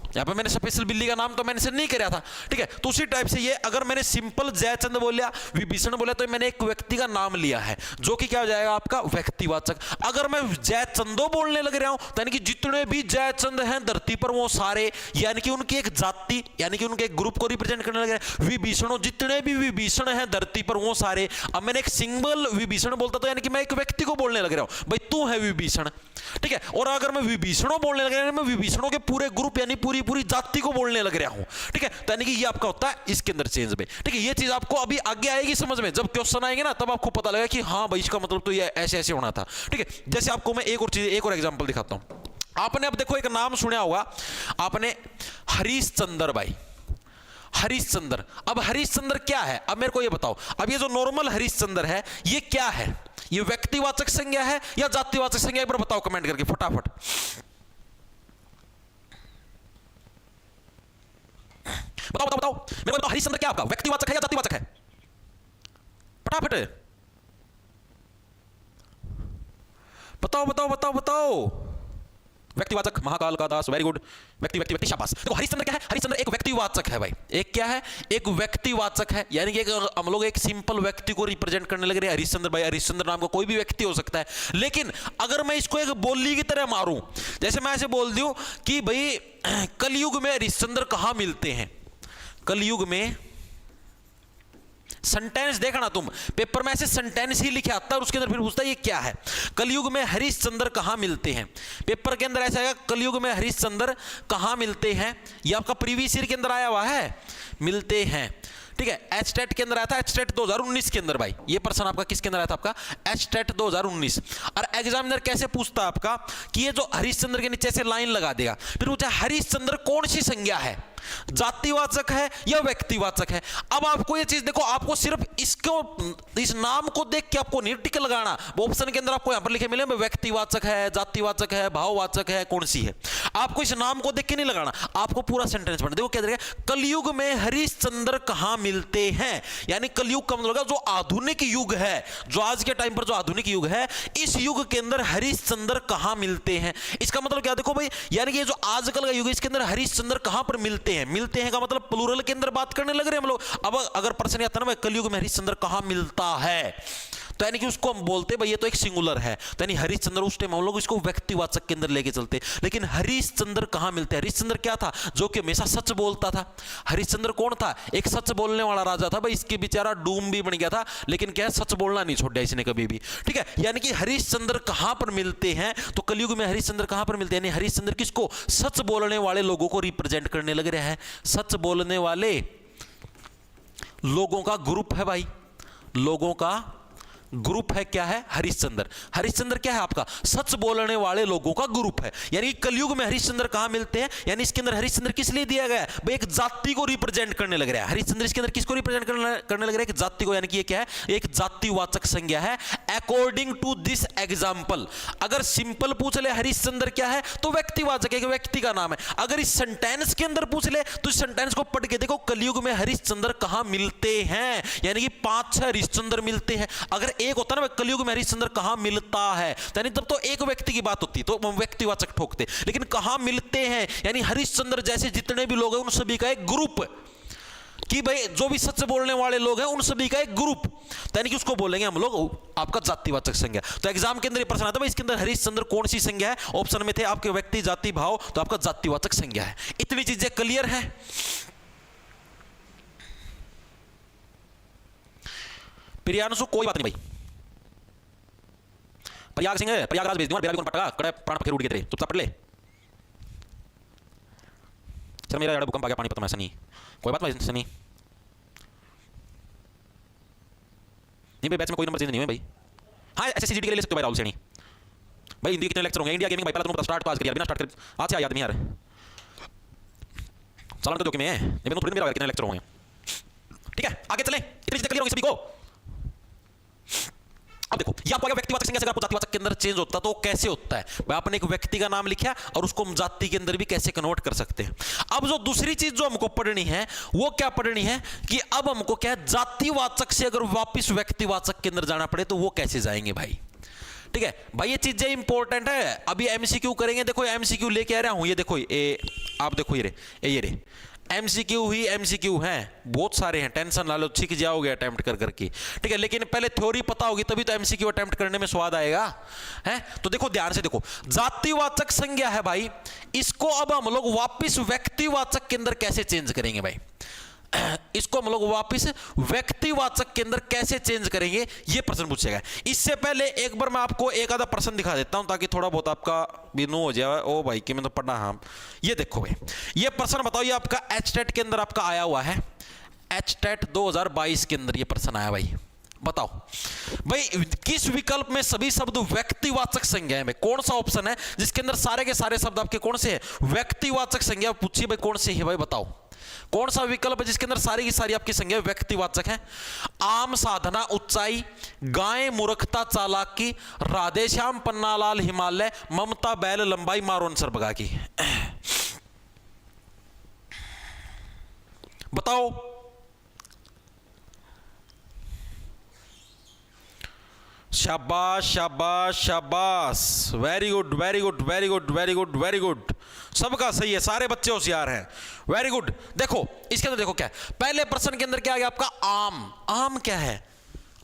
यहां पे मैंने स्पेशल बिल्ली का नाम तो मैंने से नहीं कराया था, ठीक है। तो उसी टाइप से ये अगर मैंने सिंपल जयचंद बोलिया, विभीषण बोला, तो मैंने एक व्यक्ति का नाम लिया है जो कि क्या हो जाएगा आपका व्यक्तिवाचक। अगर मैं जयचंदो बोलने लग रहा हूं तो यानी कि जितने भी जयचंद हैं धरती पर वो सारे, यानी कि उनकी एक जाति, यानी कि उनके एक ग्रुप को रिप्रेजेंट करने लग रहे हैं। विभीषणों, जितने भी विभीषण हैं धरती पर वो सारे। अब मैंने एक सिंगल विभीषण बोलता तो यानी कि मैं एक व्यक्ति को बोलने लग रहा हूं, भाई तू है विभीषण, ठीक है। और अगर मैं विभीषणों बोलने लग रहा हूं, मैं विभीषणों के पूरे ग्रुप यानी पूरी जाति को बोलने लग रहा हूं, ठीक है। तो यानी कि ये आपका होता है इसके अंदर चेंज में, ठीक है। ये चीज आपको अभी आगे आएगी समझ में, जब क्वेश्चन आएंगे ना तब आपको पता लगेगा कि हाँ भाई इसका मतलब तो ये ऐसे ऐसे होना था, ठीक है। जैसे आपको मैं एक और एग्जांपल दिखाता हूं। आपने अब देखो एक नाम सुना होगा आपने, हरीशचंद्र भाई, हरीशचंद्र। अब हरीशचंद्र क्या है, अब मेरे को ये बताओ, अब ये जो नॉर्मल हरीशचंद्र है ये क्या है, ये व्यक्तिवाचक संज्ञा है या जातिवाचक संज्ञा, एक बार बताओ कमेंट करके फटाफट। बताओ मेरे को बताओ, हरीशचंद्र क्या आपका व्यक्तिवाचक है या जातिवाचक है, फटाफट बताओ। व्यक्तिवाचक, महाकाल का दास, वेरी गुड। व्यक्ति शाबाश। देखो हरिश्चंद्र क्या है, हरिश्चंद्र एक व्यक्तिवाचक है भाई, एक क्या है, एक व्यक्तिवाचक है, यानी कि हम लोग एक सिंपल व्यक्ति को रिप्रेजेंट करने लग रहे हैं। हरिश्चंद्र भाई, हरिश्चंद्र नाम का कोई भी व्यक्ति हो सकता है, लेकिन अगर मैं इसको एक बोली की तरह मारूं, जैसे मैं ऐसे बोल दूं कि भाई कलयुग में हरिश्चंद्र कहां मिलते हैं, कलयुग में सेंटेंस देखना तुम पेपर में ऐसे सेंटेंस ही लिखे आता है और उसके अंदर फिर पूछता है ये क्या है, कलयुग में हरिश्चंद्र कहां मिलते हैं। पेपर के अंदर ऐसा आएगा कलयुग में हरिश्चंद्र कहां मिलते हैं, ये आपका प्रीवियस ईयर के अंदर आया हुआ है, मिलते हैं, ठीक है। एचटेट के अंदर आया था, एचटेट 2019 के अंदर भाई, ये प्रश्न आपका किसके अंदर आया था, आपका एचटेट 2019। और एग्जामिनर कैसे पूछता है आपका कि ये जो हरिश्चंद्र के नीचे से लाइन लगा देगा, फिर पूछा हरिश्चंद्र कौन सी संज्ञा है, जातिवाचक है या व्यक्तिवाचक है। अब आपको ये चीज देखो, आपको सिर्फ इसको इस नाम को देख के आपको नहीं टिक लगाना, वो ऑप्शन के अंदर आपको यहां पर लिखे मिले व्यक्तिवाचक है, जातिवाचक है, भाववाचक है, कौन सी है, आपको इस नाम को देख के नहीं लगाना, आपको पूरा सेंटेंस पढ़ना। देखो क्या देगा, कलयुग में हरिश्चंद्र कहां मिलते हैं, यानी कलयुग का मतलब जो आधुनिक युग है, जो आज के टाइम पर जो आधुनिक युग है, इस युग के अंदर हरिश्चंद्र कहां मिलते हैं। इसका मतलब क्या देखो भाई, यानी कि जो आजकल का युग है इसके अंदर हरिश्चंद्र कहां पर मिलते हैं, मिलते हैं का मतलब प्लूरल के अंदर बात करने लग रहे हैं हम लोग। अब अगर प्रश्न आता है ना कलयुग में हरिश्चंद्र कहां मिलता है, तो यानी कि उसको हम बोलते भाई ये तो एक सिंगुलर है, तो यानी हरिश्चंद्र उस टाइम हम लोग इसको व्यक्तिवाचक के अंदर लेके चलते। लेकिन हरिश्चंद्र कहां मिलते हैं? हरिश्चंद्र क्या था? जो कि हमेशा सच बोलता था। हरिश्चंद्र कौन था? एक सच बोलने वाला राजा था भाई। इसके बेचारा डूम भी बन गया था, लेकिन क्या है, सच बोलना नहीं छोड़ा इसने कभी भी। ठीक है, यानी कि हरिश्चंद्र कहां पर मिलते हैं? तो कलयुग में हरिश्चंद्र कहां पर मिलते हैं? यानी हरिश्चंद्र किसको? सच बोलने वाले लोगों को रिप्रेजेंट करने लग रहा है। सच बोलने वाले लोगों का ग्रुप है भाई, लोगों का ग्रुप है। क्या है? हरिश्चंद्र। हरिश्चंद्र क्या है? आपका सच बोलने वाले लोगों का ग्रुप है। यानी कलयुग में हरिश्चंद्र कहां मिलते हैं? यानी इसके अंदर हरिश्चंद्र किस लिए दिया गया है भाई? एक जाति को रिप्रेजेंट करने लग रहा है हरिश्चंद्र। इसके अंदर किसको रिप्रेजेंट करने लग रहा है? एक जाति को। यानी कि ये क्या है? एक जातिवाचक संज्ञा है। अकॉर्डिंग टू दिस एग्जाम्पल, अगर सिंपल पूछ ले हरिश्चंद्र क्या है, तो व्यक्तिवाचक, एक व्यक्ति का नाम है। अगर इस सेंटेंस के अंदर पूछ ले तो इस सेंटेंस को पढ़ के देखो, कलयुग में हरिश्चंद्र कहां मिलते हैं। यानी कि 5-6 हरिश्चंद्र मिलते हैं। अगर एक होता ना कलयुग में हरिश्चंद्र कहां मिलता है, यानी तब तो एक व्यक्ति की बात होती, तो व्यक्तिवाचक ठोकते। लेकिन कहां मिलते हैं? यानी हरिश्चंद्र जैसे जितने भी लोग हैं उन सभी का एक ग्रुप, कि भाई जो भी सच बोलने वाले लोग हैं उन सभी का एक ग्रुप, यानी कि उसको बोलेंगे हम लोग आपका जातिवाचक संज्ञा। तो एग्जाम के अंदर ये प्रश्न आता है भाई इसके अंदर हरिश्चंद्र कौन सी संज्ञा है? ऑप्शन में थे आपके व्यक्ति, जाति, भाव, तो आपका जातिवाचक संज्ञा है। इतनी चीजें क्लियर है? प्रियांशु कोई बात नहीं भाई, प्रयाग सिंह है, प्रयागराज भेज दूंगा, बेरा भी कौन पटका कड़े प्राण पखेर उड़ गए तेरे, चुपचाप पढ़ ले। चल मेरा यार भूकंप आ गया, पानी पता मैं नहीं, कोई बात नहीं। नहीं भाई बैच में कोई नंबर चेंज नहीं है भाई। हाँ एसएससीजीडी के लिए ले सकते हो भाई राहुल सैनी भाई। हिंदी के कितने लेक्चर होंगे? इंडिया गेमिंग भाई पहला तुमको स्टार्ट आज कर यार, बिना स्टार्ट कर आज से याद नहीं यार, चलन तो जो कि मैं है ये थोड़ी मेरा कितने लेक्चर होंगे। ठीक है आगे चलें, इतनी चीजें क्लियर होंगी सभी को। अब देखो ये आपको व्यक्तिवाचक संज्ञा से आपको जातिवाचक के अंदर चेंज होता है तो कैसे होता है भाई? आपने एक व्यक्ति का नाम लिखा और उसको हम जाति के अंदर भी कैसे कन्वर्ट कर सकते हैं। अब जो दूसरी चीज जो हमको पढ़नी है वो क्या पढ़नी है कि अब हमको क्या है, जातिवाचक से अगर वापस व्यक्तिवाचक के अंदर जाना पड़े तो वो कैसे जाएंगे भाई। ठीक है भाई ये चीजें इंपॉर्टेंट है। अभी एमसीक्यू करेंगे, देखो एमसीक्यू लेके आ रहा हूं, ये देखो ये आप देखो ये रे एमसीक्यू ही एमसीक्यू हैं, बहुत सारे हैं, टेंशन ना लो, सीख जाओगे अटेम्प्ट कर करके। ठीक है लेकिन पहले थ्योरी पता होगी तभी तो एमसीक्यू अटेम्प्ट करने में स्वाद आएगा है। तो देखो ध्यान से देखो, जातिवाचक संज्ञा है भाई, इसको अब हम लोग वापस व्यक्तिवाचक के अंदर कैसे चेंज करेंगे भाई? इसको हम लोग वापस व्यक्तिवाचक के अंदर कैसे चेंज करेंगे ये प्रश्न पूछेगा। इससे पहले एक बार मैं आपको एक आधा प्रश्न दिखा देता हूं ताकि थोड़ा बहुत आपका बिनू हो जाए। ओ भाई कि मैं तो पढ़ना, हाँ ये देखो भाई, ये प्रश्न बताओ, ये आपका एचटेट के अंदर आपका आया हुआ है, एचटेट 2022 के अंदर ये प्रश्न आया भाई। बताओ भाई किस विकल्प में सभी शब्द व्यक्तिवाचक संज्ञा है? कौन सा ऑप्शन है जिसके अंदर सारे के सारे शब्द आपके कौन से है? व्यक्तिवाचक संज्ञा। पूछिए भाई कौन से है भाई, बताओ कौन सा विकल्प है जिसके अंदर सारी की सारी आपकी संज्ञा व्यक्तिवाचक है? आम, साधना, ऊंचाई, गाय, मूर्खता, चालाकी, राधेश्याम, पन्नालाल, हिमालय, ममता, बैल, लंबाई, मारोन, सरबगा की। बताओ शाबाश शाबाश शाबाश, very good very good very good very good very good, सबका सही है, सारे बच्चे होशियार हैं, वेरी गुड। देखो इसके अंदर देखो क्या है, पहले प्रश्न के अंदर क्या आ गया आपका? आम। आम क्या है?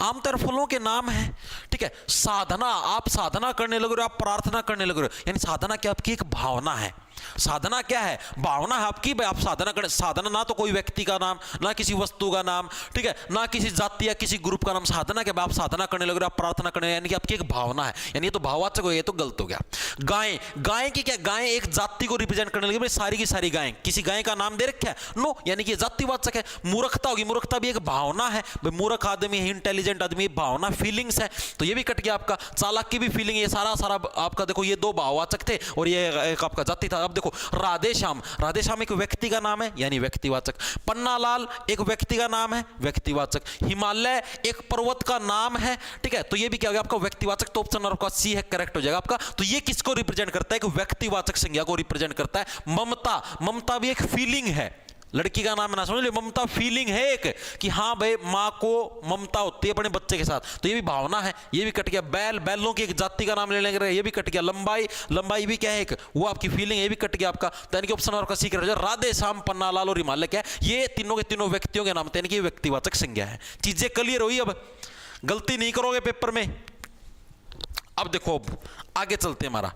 आम तर फलों के नाम है। ठीक है साधना, आप साधना करने लग रहे हो, आप प्रार्थना करने लग रहे हो, यानी साधना क्या आपकी एक भावना है। साधना क्या है? भावना है आपकी भाई, आप साधना करें। साधना ना तो कोई व्यक्ति का नाम, ना किसी वस्तु का नाम, ठीक है ना किसी जाति या किसी ग्रुप का नाम। साधना क्या? आप साधना करने लग रहे हो, आप प्रार्थना करने, यानी कि आपकी एक भावना है, यानी ये तो भाववाचक हो, ये तो गलत हो गया। गाय, गाय की क्या? गाय एक जाति को रिप्रेजेंट करने लगी भाई, सारी की सारी गाय, किसी गाय का नाम दे रखा है? नो, यानी कि जातिवाचक है। मूर्खता होगी, मूर्खता भी एक भावना है भाई, मूर्ख आदमी है, इंटेलिजेंट आदमी, भावना फीलिंग्स है, तो ये भी कट गया आपका। चालाक की भी फीलिंग, ये सारा सारा आपका देखो, ये दो भाववाचक थे और ये एक आपका जाति था। अब देखो राधेश्याम, राधेश्याम एक व्यक्ति का नाम है यानी व्यक्तिवाचक। पन्नालाल एक व्यक्ति का नाम है, व्यक्तिवाचक। हिमालय एक पर्वत का नाम है, ठीक है, तो ये भी क्या हो गया आपका व्यक्तिवाचक। तो ऑप्शन आपका सी है, करेक्ट हो जाएगा आपका। तो ये किसको रिप्रेजेंट करता है? एक व्यक्तिवाचक संज्ञा को रिप्रेजेंट करता है। ममता, ममता भी एक फीलिंग है, लड़की का नाम ना समझ लो, ममता फीलिंग है एक, कि हाँ भाई माँ को ममता होती है अपने बच्चे के साथ, तो ये भी भावना है, ये भी कट गया। बैल, बैलों की एक जाति का नाम लेने लग रहे हैं, ये भी कट गया। लंबाई, लंबाई भी क्या है एक, वो आपकी फीलिंग, ये भी कट गया आपका। तो यानी कि ऑप्शन आपका सी कर, राधे श्याम, पन्नालाल और हिमालय क्या है? ये तीनों के तीनों व्यक्तियों के नाम, यानी कि व्यक्तिवाचक संज्ञा है। चीजें क्लियर हुई? अब गलती नहीं करोगे पेपर में। अब देखो, अब आगे चलते हैं हमारा।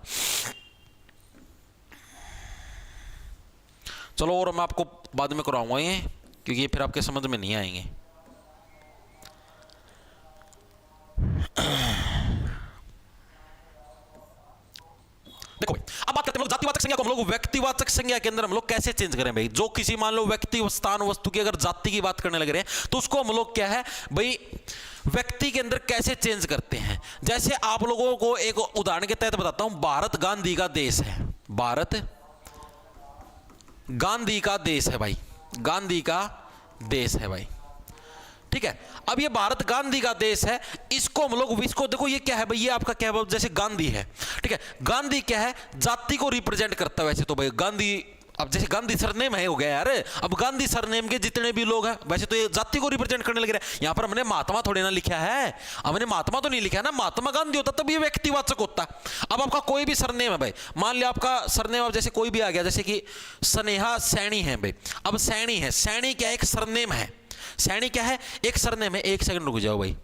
चलो, और मैं आपको बाद में कराऊंगा ये, क्योंकि ये फिर आपके समझ में नहीं आएंगे। देखो भाई, अब बात करते हैं जातिवाचक संज्ञा को हम लोग व्यक्तिवाचक संज्ञा के अंदर हम लोग कैसे चेंज करें भाई। जो किसी मान लो व्यक्ति, स्थान, वस्तु की अगर जाति की बात करने लग रहे हैं तो उसको हम लोग क्या है भाई व्यक्ति के अंदर कैसे चेंज करते हैं। जैसे आप लोगों को एक उदाहरण के तहत बताता हूं, भारत गांधी का देश है। भारत गांधी का देश है भाई, गांधी का देश है भाई, ठीक है। अब ये भारत गांधी का देश है, इसको हम लोग, इसको देखो ये क्या है भाई, ये आपका क्या है, जैसे गांधी है, ठीक है। गांधी क्या है, जाति को रिप्रेजेंट करता है वैसे तो भाई गांधी। अब जैसे गांधी सरनेम है हो गया यार, अब गांधी सरनेम के जितने भी लोग हैं वैसे तो ये जाति को रिप्रेजेंट करने लग रहे हैं। यहां पर हमने महात्मा थोड़े ना लिखा है, हमने महात्मा तो नहीं लिखा है ना, महात्मा गांधी होता तब ये व्यक्तिवाचक होता। अब आपका कोई भी सरनेम है भाई, मान लिया आपका सरनेम अब जैसे कोई भी आ गया, जैसे कि स्नेहा सैनी है भाई। अब सैनी है, सैनी क्या एक सरनेम है, सैनी क्या है एक सरनेम है। एक सेकंड रुक जाओ भाई,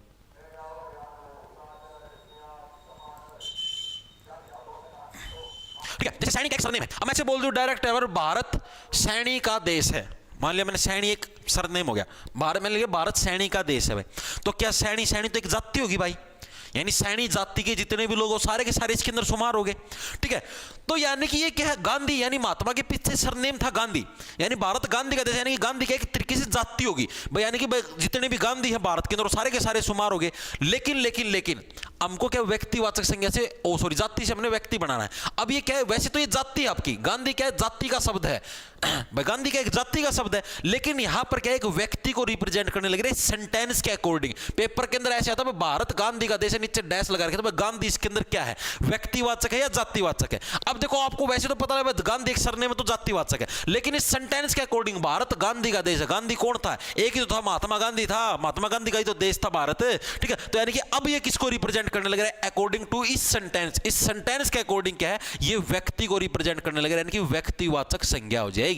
ठीक है। जैसे सैनी का एक सरनेम है, अब मैं से बोल दूं डायरेक्ट, अगर भारत सैनी का देश है, मान लिया मैंने सैनी एक सरनेम हो गया, भारत मैंने लिया भारत सैनी का देश है भाई, तो क्या सैनी, सैनी तो एक जाति होगी भाई, यानी सैनी जाति के जितने भी लोग हो सारे के सारे इसके अंदर शुमार हो गए, ठीक है। तो यानी कि ये क्या है, गांधी यानी महात्मा के पीछे सरनेम था गांधी, यानी भारत गांधी का देश, यानी कि गांधी का एक तरीके से जाति होगी भाई, यानी कि जितने भी गांधी है भारत के अंदर सारे के सारे शुमार हो गए। लेकिन लेकिन लेकिन हमको क्या व्यक्तिवाचक संज्ञा से, ओ सॉरी जाति से हमने व्यक्ति बनाना है। अब ये क्या है, वैसे तो ये जाति है आपकी, गांधी क्या है जाति का शब्द है भाई, गांधी का एक जाति का शब्द है, लेकिन यहां पर क्या है एक व्यक्ति को रिप्रेजेंट करने लग रहे हैं सेंटेंस के अकॉर्डिंग। पेपर के अंदर ऐसे आता है भारत गांधी का देश, नीचे डैश लगा रखे, तो गांधी इसके अंदर क्या है, व्यक्तिवाचक है या जातिवाचक है। अब देखो आपको वैसे तो पता है गांधी एक सरनेम में तो जातिवाचक है, लेकिन इस सेंटेंस के अकॉर्डिंग भारत गांधी का देश है, गांधी कौन था, एक ही तो था, महात्मा गांधी था, महात्मा गांधी का ही तो देश था भारत, ठीक है। तो यानी कि अब ये किसको रिप्रेजेंट करने लग रहा है, अकॉर्डिंग टू इस सेंटेंस, इस सेंटेंस के अकॉर्डिंग क्या है, ये व्यक्ति को रिप्रेजेंट करने लग रहा है, यानी कि व्यक्तिवाचक संज्ञा हो जाएगी,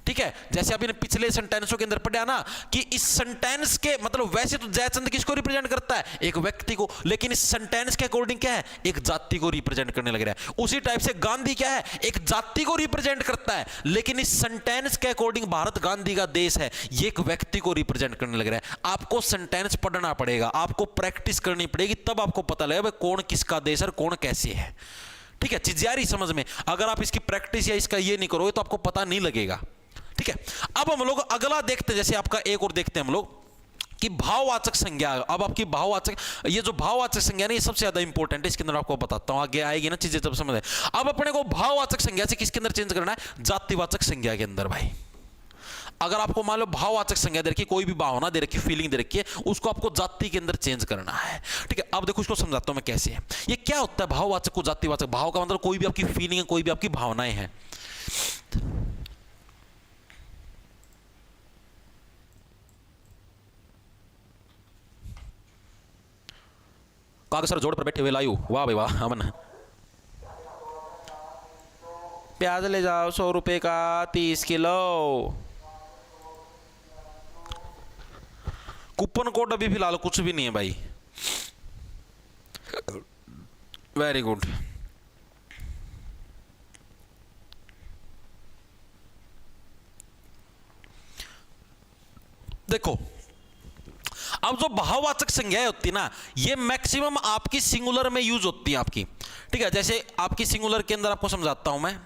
ठीक है। जैसे आपने पिछले सेंटेंसों के अंदर पढ़ा ना कि इस सेंटेंस के मतलब वैसे तो जयचंद किसको रिप्रेजेंट करता है, एक व्यक्ति को, लेकिन इस सेंटेंस के अकॉर्डिंग क्या है, एक जाति को रिप्रेजेंट करने लग रहा है। उसी टाइप से गांधी क्या है, एक जाति को रिप्रेजेंट करता है, लेकिन इस सेंटेंस के अकॉर्डिंग भारत गांधी का देश है, ये एक व्यक्ति को रिप्रेजेंट करने लग रहा है। आपको सेंटेंस पढ़ना पड़ेगा, आपको प्रैक्टिस करनी पड़ेगी, तब आपको पता लगेगा कौन किसका देश है, कौन कैसे है, ठीक है। चीज यारी समझ में, अगर आप इसकी प्रैक्टिस या इसका ये नहीं करोगे तो आपको पता नहीं लगेगा, ठीक है। अब हम लोग अगला देखते हैं, जैसे आपका एक और देखते हैं हम लोग कि भाववाचक संज्ञा। अब आपकी भाववाचक, ये जो भाववाचक संज्ञा है ये सबसे ज्यादा इंपॉर्टेंट है, इसके अंदर आपको बताता हूं, आगे आएगी ना चीजें तब समझ। अब अपने को भाववाचक संज्ञा से किसके अंदर चेंज करना है, जातिवाचक संज्ञा के अंदर भाई। अगर आपको मान लो भाववाचक संज्ञा दे रखी, कोई भी भावना दे रखी, फीलिंग दे रखी है, उसको आपको जाति के अंदर चेंज करना है, ठीक है। अब देखो इसको समझाता हूं मैं कैसे है, ये क्या होता है भाववाचक को जातिवाचक। भाव का मतलब कोई भी आपकी फीलिंग है, कोई भी आपकी भावनाएं हैं। कागज सर जोड़ पर बैठे हुए लायू, वाह भाई वाह, अमन। प्याज ले जाओ 100 रुपए का 30 किलो। कूपन कोड अभी फिलहाल कुछ भी नहीं है भाई, वेरी गुड। देखो अब जो भाववाचक संज्ञाएं होती है ना, ये मैक्सिमम आपकी सिंगुलर में यूज होती है आपकी, ठीक है। जैसे आपकी सिंगुलर के अंदर आपको समझाता हूं मैं,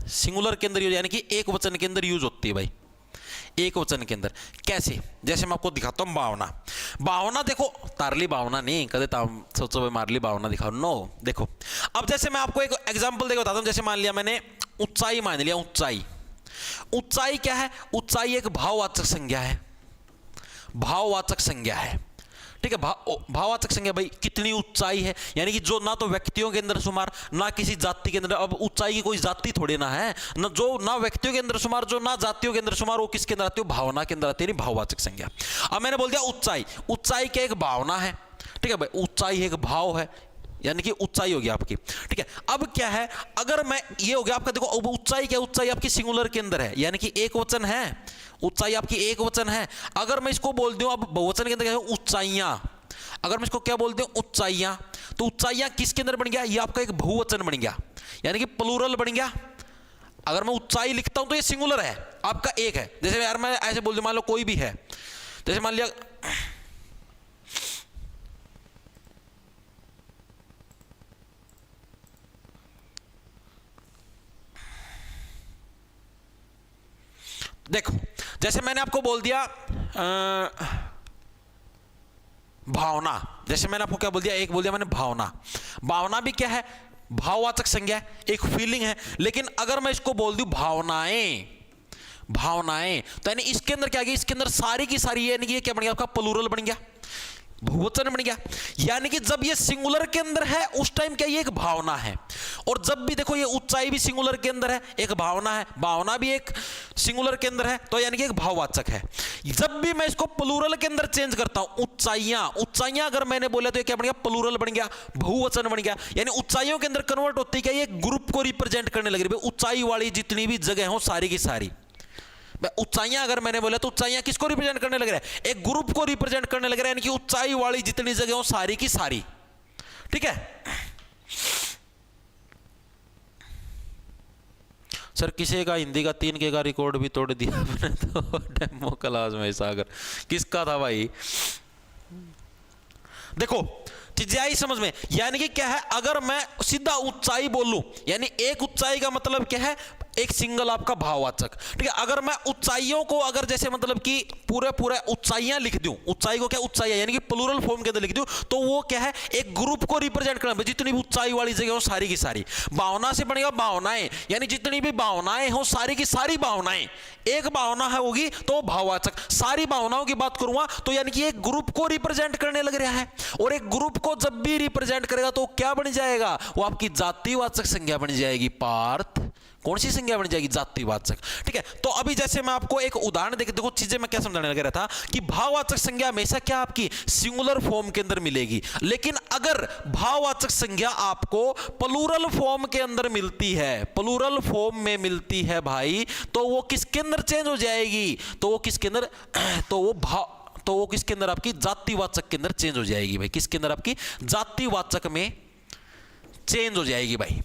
सिंगुलर के अंदर यानी कि एक वचन के अंदर यूज होती है भाई, एक वचन के अंदर कैसे, जैसे मैं आपको दिखाता हूं भावना। भावना देखो, तारली भावना नहीं कदे ताम सोचो मारली भावना दिखाओ, नो। देखो अब जैसे मैं आपको एक एग्जांपल देकर बताता हूं, जैसे मान लिया मैंने ऊंचाई मान लिया, ऊंचाई। ऊंचाई क्या है, ऊंचाई एक भाववाचक संज्ञा है, भाववाचक संज्ञा है, ठीक है। भाववाचक संज्ञा भाई कितनी ऊंचाई है, यानी कि जो ना तो व्यक्तियों के अंदर शुमार, ना किसी जाति के अंदर। अब ऊंचाई की कोई जाति थोड़ी ना है, ना जो ना व्यक्तियों के अंदर शुमार, जो ना जातियों के अंदर शुमार, वो किसके अंदर आती है, भावना के अंदर आती है, भाववाचक संज्ञा। अब मैंने बोल दिया ऊंचाई, ऊंचाई क्या एक भावना है, ठीक है भाई, ऊंचाई एक भाव है, यानी कि ऊंचाई होगी आपकी, ठीक है। अब क्या है, अगर मैं ये हो गया आपका, देखो अब ऊंचाई क्या, ऊंचाई आपकी सिंगुलर के अंदर है, यानी कि एक वचन है, ऊंचाई आपकी एक वचन है। अगर मैं इसको बोल दूं अब बहुवचन के अंदर क्या है, ऊंचाइयां, अगर मैं इसको क्या बोलते हैं ऊंचाइयां, तो ऊंचाइयां किसके अंदर बन गया, ये आपका एक बहुवचन बन गया, यानी कि प्लूरल बन गया। अगर मैं ऊंचाई लिखता हूं तो ये सिंगुलर है, आपका एक है। जैसे यार मैं ऐसे बोल दूं, मान लो कोई भी है, जैसे मान लिया देखो, जैसे मैंने आपको बोल दिया भावना, जैसे मैंने आपको क्या बोल दिया, एक बोल दिया मैंने भावना। भावना भी क्या है, भाववाचक संज्ञा है, एक फीलिंग है। लेकिन अगर मैं इसको बोल दूं भावनाएं, भावनाएं, तो यानी इसके अंदर क्या गया, इसके अंदर सारी की सारी, यानी कि ये क्या बन गया आपका प्लूरल बन गया, बहुवचन बन गया। यानी कि जब ये सिंगुलर के अंदर है उस टाइम क्या ये एक भावना है, और जब भी देखो ये ऊंचाई भी सिंगुलर के अंदर है, एक भावना है, भावना भी एक सिंगुलर के अंदर है, तो यानी कि एक भाववाचक है। जब भी मैं इसको प्लूरल के अंदर चेंज करता हूं, ऊंचाइयां, ऊंचाइयां अगर मैंने बोला तो ये क्या बन गया, प्लूरल बन गया, बहुवचन बन गया। यानी ऊंचाइयों के अंदर कन्वर्ट होती क्या, ये ग्रुप को रिप्रेजेंट करने लग रही है, ऊंचाई वाली जितनी भी जगह हो सारी की सारी। ऊंचाइयां अगर मैंने बोला तो ऊंचाइयां किसको रिप्रेजेंट करने लग रहा है, एक ग्रुप को रिप्रेजेंट करने लग रहा है, यानी कि ऊंचाई वाली जितनी जगह हो सारी की सारी। ठीक है सर, किसी का हिंदी का 3 के का रिकॉर्ड भी तोड़ दिया मैंने तो डेमो क्लास में, सागर किसका था भाई। देखो चीजें आई समझ में, यानी कि क्या है, अगर मैं सीधा ऊंचाई बोलूं, यानी एक ऊंचाई का मतलब क्या है, एक सिंगल आपका भाववाचक। ठीक है, अगर मैं ऊंचाइयों को अगर जैसे मतलब कि पूरे पूरे ऊंचाइयां लिख दूं, ऊंचाई को क्या ऊंचाइयां यानी कि प्लूरल फॉर्म के अंदर लिख दूं, तो वो क्या है, एक ग्रुप को रिप्रेजेंट करना, जितनी भी ऊंचाई वाली जगह हो सारी की सारी। भावना से बनेगा भावनाएं, यानी जितनी भी भावनाएं हो सारी की सारी भावनाएं, एक भावना है होगी तो भाववाचक। सारी भावनाओं की बात करूंगा तो यानी कि एक ग्रुप को रिप्रेजेंट करने लग रहा है, और एक ग्रुप को जब भी रिप्रेजेंट करेगा तो क्या बन जाएगा, वो आपकी जातिवाचक संज्ञा बन जाएगी। पार्थ कौन सी संज्ञा बन जाएगी, जातिवाचक। ठीक है, तो अभी जैसे मैं आपको एक उदाहरण देके देखो चीजें मैं क्या समझाने लग रहा था कि भाववाचक संज्ञा हमेशा क्या आपकी सिंगुलर फॉर्म के अंदर मिलेगी, लेकिन अगर भाववाचक संज्ञा आपको प्लूरल फॉर्म के अंदर मिलती है, प्लूरल फॉर्म में मिलती है भाई, तो वो किसके अंदर चेंज हो जाएगी, तो वो किसके अंदर, तो वो किसके अंदर आपकी जातिवाचक के अंदर चेंज हो जाएगी भाई, किसके अंदर आपकी जातिवाचक में चेंज हो जाएगी भाई।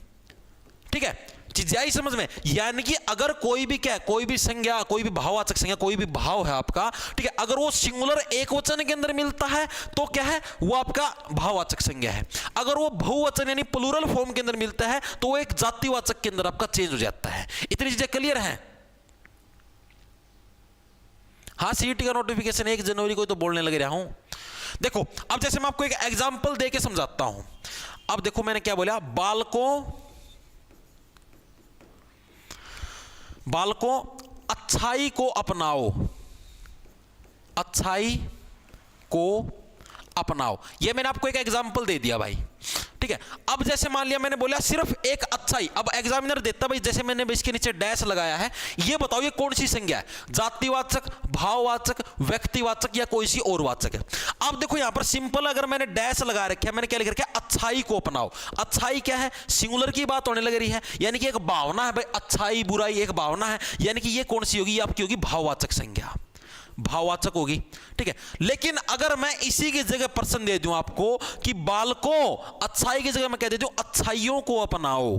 ठीक है, चीज आई समझ में, यानी कि अगर कोई भी क्या, कोई भी संज्ञा, कोई भी भाववाचक संज्ञा, कोई भी भाव है आपका, ठीक है, अगर वो सिंगुलर एक वचन के अंदर मिलता है तो क्या है, वो आपका भाववाचक संज्ञा है। अगर वो बहुवचन यानी प्लूरल फॉर्म के अंदर मिलता है तो वो एक जातिवाचक के अंदर आपका चेंज हो जाता है। इतनी चीजें क्लियर है। हाँ, सीईटी का नोटिफिकेशन 1 जनवरी को तो बोलने लग रहा हूं। देखो अब जैसे मैं आपको एक एग्जाम्पल देके समझाता हूं। अब देखो मैंने क्या बोला, बालकों अच्छाई को अपनाओ, अच्छाई को अपनाओ, ये मैंने आपको एक एग्जांपल दे दिया भाई। ठीक है, अब जैसे मान लिया मैंने बोला सिर्फ एक अच्छाई, अब एग्जामिनर देता भाई जैसे मैंने इसके नीचे डैश लगाया है, ये बताओ ये कौन सी संज्ञा है, जातिवाचक, भाववाचक, व्यक्तिवाचक या कोई सी और वाचक है। अब देखो यहां पर सिंपल अगर मैंने डैश लगा रखा है, मैंने क्या लिख रखा है, अच्छाई को अपनाओ। अच्छाई क्या है, सिंगुलर की बात होने लग रही है, यानी कि एक भावना है भाई, अच्छाई बुराई एक भावना है, यानी कि ये कौन सी होगी, ये आपकी होगी भाववाचक संज्ञा, भाववाचक होगी। ठीक है, लेकिन अगर मैं इसी की जगह प्रश्न दे दूं आपको कि बालकों अच्छाई की जगह मैं कह दे दूं अच्छाइयों को अपनाओ,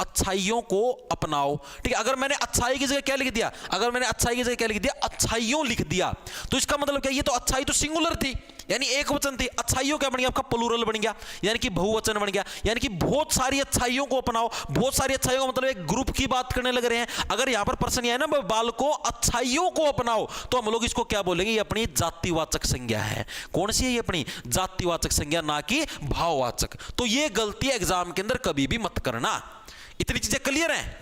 अच्छाइयों को अपनाओ। ठीक है, अगर मैंने अच्छाई की जगह क्या लिख दिया, अगर मैंने अच्छाई की जगह क्या लिख दिया, अच्छाइयों लिख दिया, तो इसका मतलब क्या, ये तो अच्छाई तो सिंगुलर थी यानी एक वचन थी, अच्छाइयों क्या बन गया आपका प्लूरल बन गया, यानी कि बहुवचन बन गया, यानी कि बहुत सारी अच्छाइयों को अपनाओ। बहुत सारी अच्छाइयों का मतलब एक ग्रुप की बात करने लग रहे हैं। अगर यहां पर प्रश्न है ना बालकों अच्छाइयों को अपनाओ, तो हम लोग इसको क्या बोलेंगे, ये अपनी जातिवाचक संज्ञा है। कौन सी है ये, अपनी जातिवाचक संज्ञा, ना कि भाववाचक। तो ये गलती एग्जाम के अंदर कभी भी मत करना। इतनी चीजें क्लियर हैं,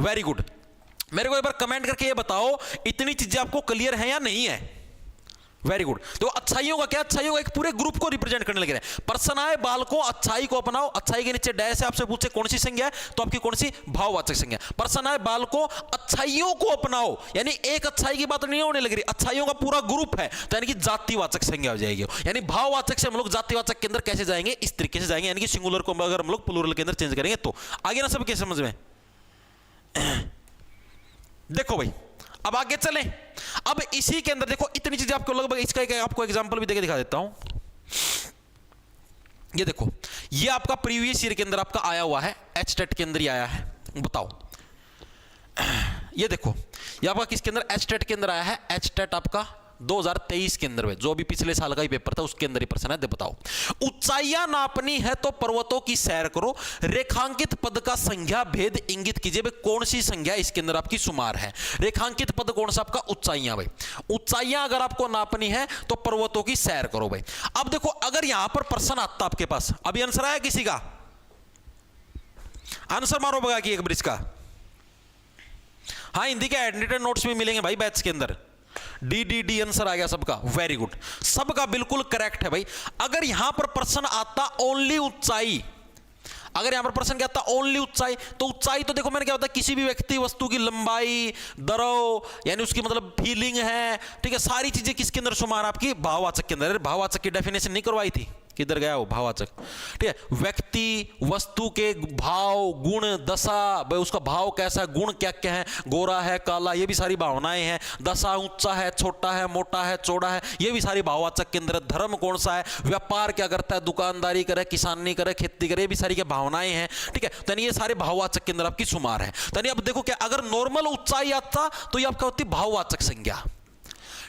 वेरी गुड। मेरे को एक बार कमेंट करके ये बताओ इतनी चीजें आपको क्लियर है या नहीं है। Very good. तो अच्छाइयों का क्या, अच्छाइयों का एक पूरे ग्रुप को रिप्रेजेंट करने लगे। प्रश्न आए बालकों अच्छाई को अपनाओ, अच्छाई के नीचे डैश है, आपसे पूछे कौन सी संज्ञा है, तो आपकी कौन सी भाववाचक संज्ञा। प्रश्न आए बालकों अच्छाइयों को अपनाओ, यानी एक अच्छाई की बात नहीं होने लग रही, अच्छाइयों का पूरा ग्रुप है, तो यानी कि जातिवाचक संज्ञा हो जाएगी। यानी भाववाचक से हम लोग जातिवाचक के अंदर कैसे जाएंगे, इस तरीके से जाएंगे, यानी कि सिंगुलर को अगर हम लोग प्लूरल के अंदर चेंज करेंगे तो आगे ना सब कैसे समझ में। देखो भाई अब आगे चलें। अब इसी के अंदर देखो इतनी चीजें आपको लगभग, इसका एक आपको एग्जांपल भी देके दिखा देता हूं। ये देखो, ये आपका प्रीवियस ईयर के अंदर आपका आया हुआ है, एचटेट के अंदर ही आया है। बताओ, ये देखो, ये आपका किसके अंदर, एचटेट के अंदर आया है। एचटेट आपका 2023 के अंदर में, जो भी पिछले साल का ही पेपर था उसके अंदर ही प्रश्न है। दे बताओ, ऊंचाइयां नापनी है तो पर्वतों की सैर करो, रेखांकित पद का संख्या भेद इंगित कीजिए। भाई कौन सी संख्या इसके अंदर आपकी शुमार है? रेखांकित पद कौन सा आपका? ऊंचाइयां। भाई ऊंचाइयां अगर आपको नापनी है तो पर्वतों की सैर करो। भाई अब देखो, अगर यहां पर प्रश्न आता आपके पास, अभी आंसर आया किसी का? आंसर मारो बगा कि एक ब्रिज का। हाँ, हिंदी के एडिटेड नोट्स भी मिलेंगे भाई बैच के अंदर। डी आंसर आ गया सबका, वेरी गुड, सबका बिल्कुल करेक्ट है भाई। अगर यहां पर प्रश्न आता ओनली ऊंचाई, अगर यहां पर प्रश्न क्या आता ओनली ऊंचाई, तो ऊंचाई तो देखो मैंने क्या होता है, किसी भी व्यक्ति वस्तु की लंबाई, दरो, यानी उसकी मतलब फीलिंग है, ठीक है, सारी चीजें किसके अंदर शुमार? आपकी भाववाचक के अंदर। भाववाचक की डेफिनेशन नहीं करवाई थी, किधर गया वो भाववाचक? ठीक है, व्यक्ति वस्तु के भाव, गुण, दशा, भाई उसका भाव कैसा, गुण क्या क्या है, गोरा है, काला, ये भी सारी भावनाएं हैं। दशा ऊंचा है, छोटा है, मोटा है, चौड़ा है, ये भी सारी भाववाचक के अंदर। धर्म कौन सा है, व्यापार क्या करता है, दुकानदारी करे, किसानी करे, खेती करे, ये भी सारी क्या भावनाएं हैं। ठीक है, तो ये सारे भाववाचक के अंदर आपकी शुमार है। तो अब देखो क्या, अगर नॉर्मल ऊंचाई आता तो ये आपका होती भाववाचक संज्ञा।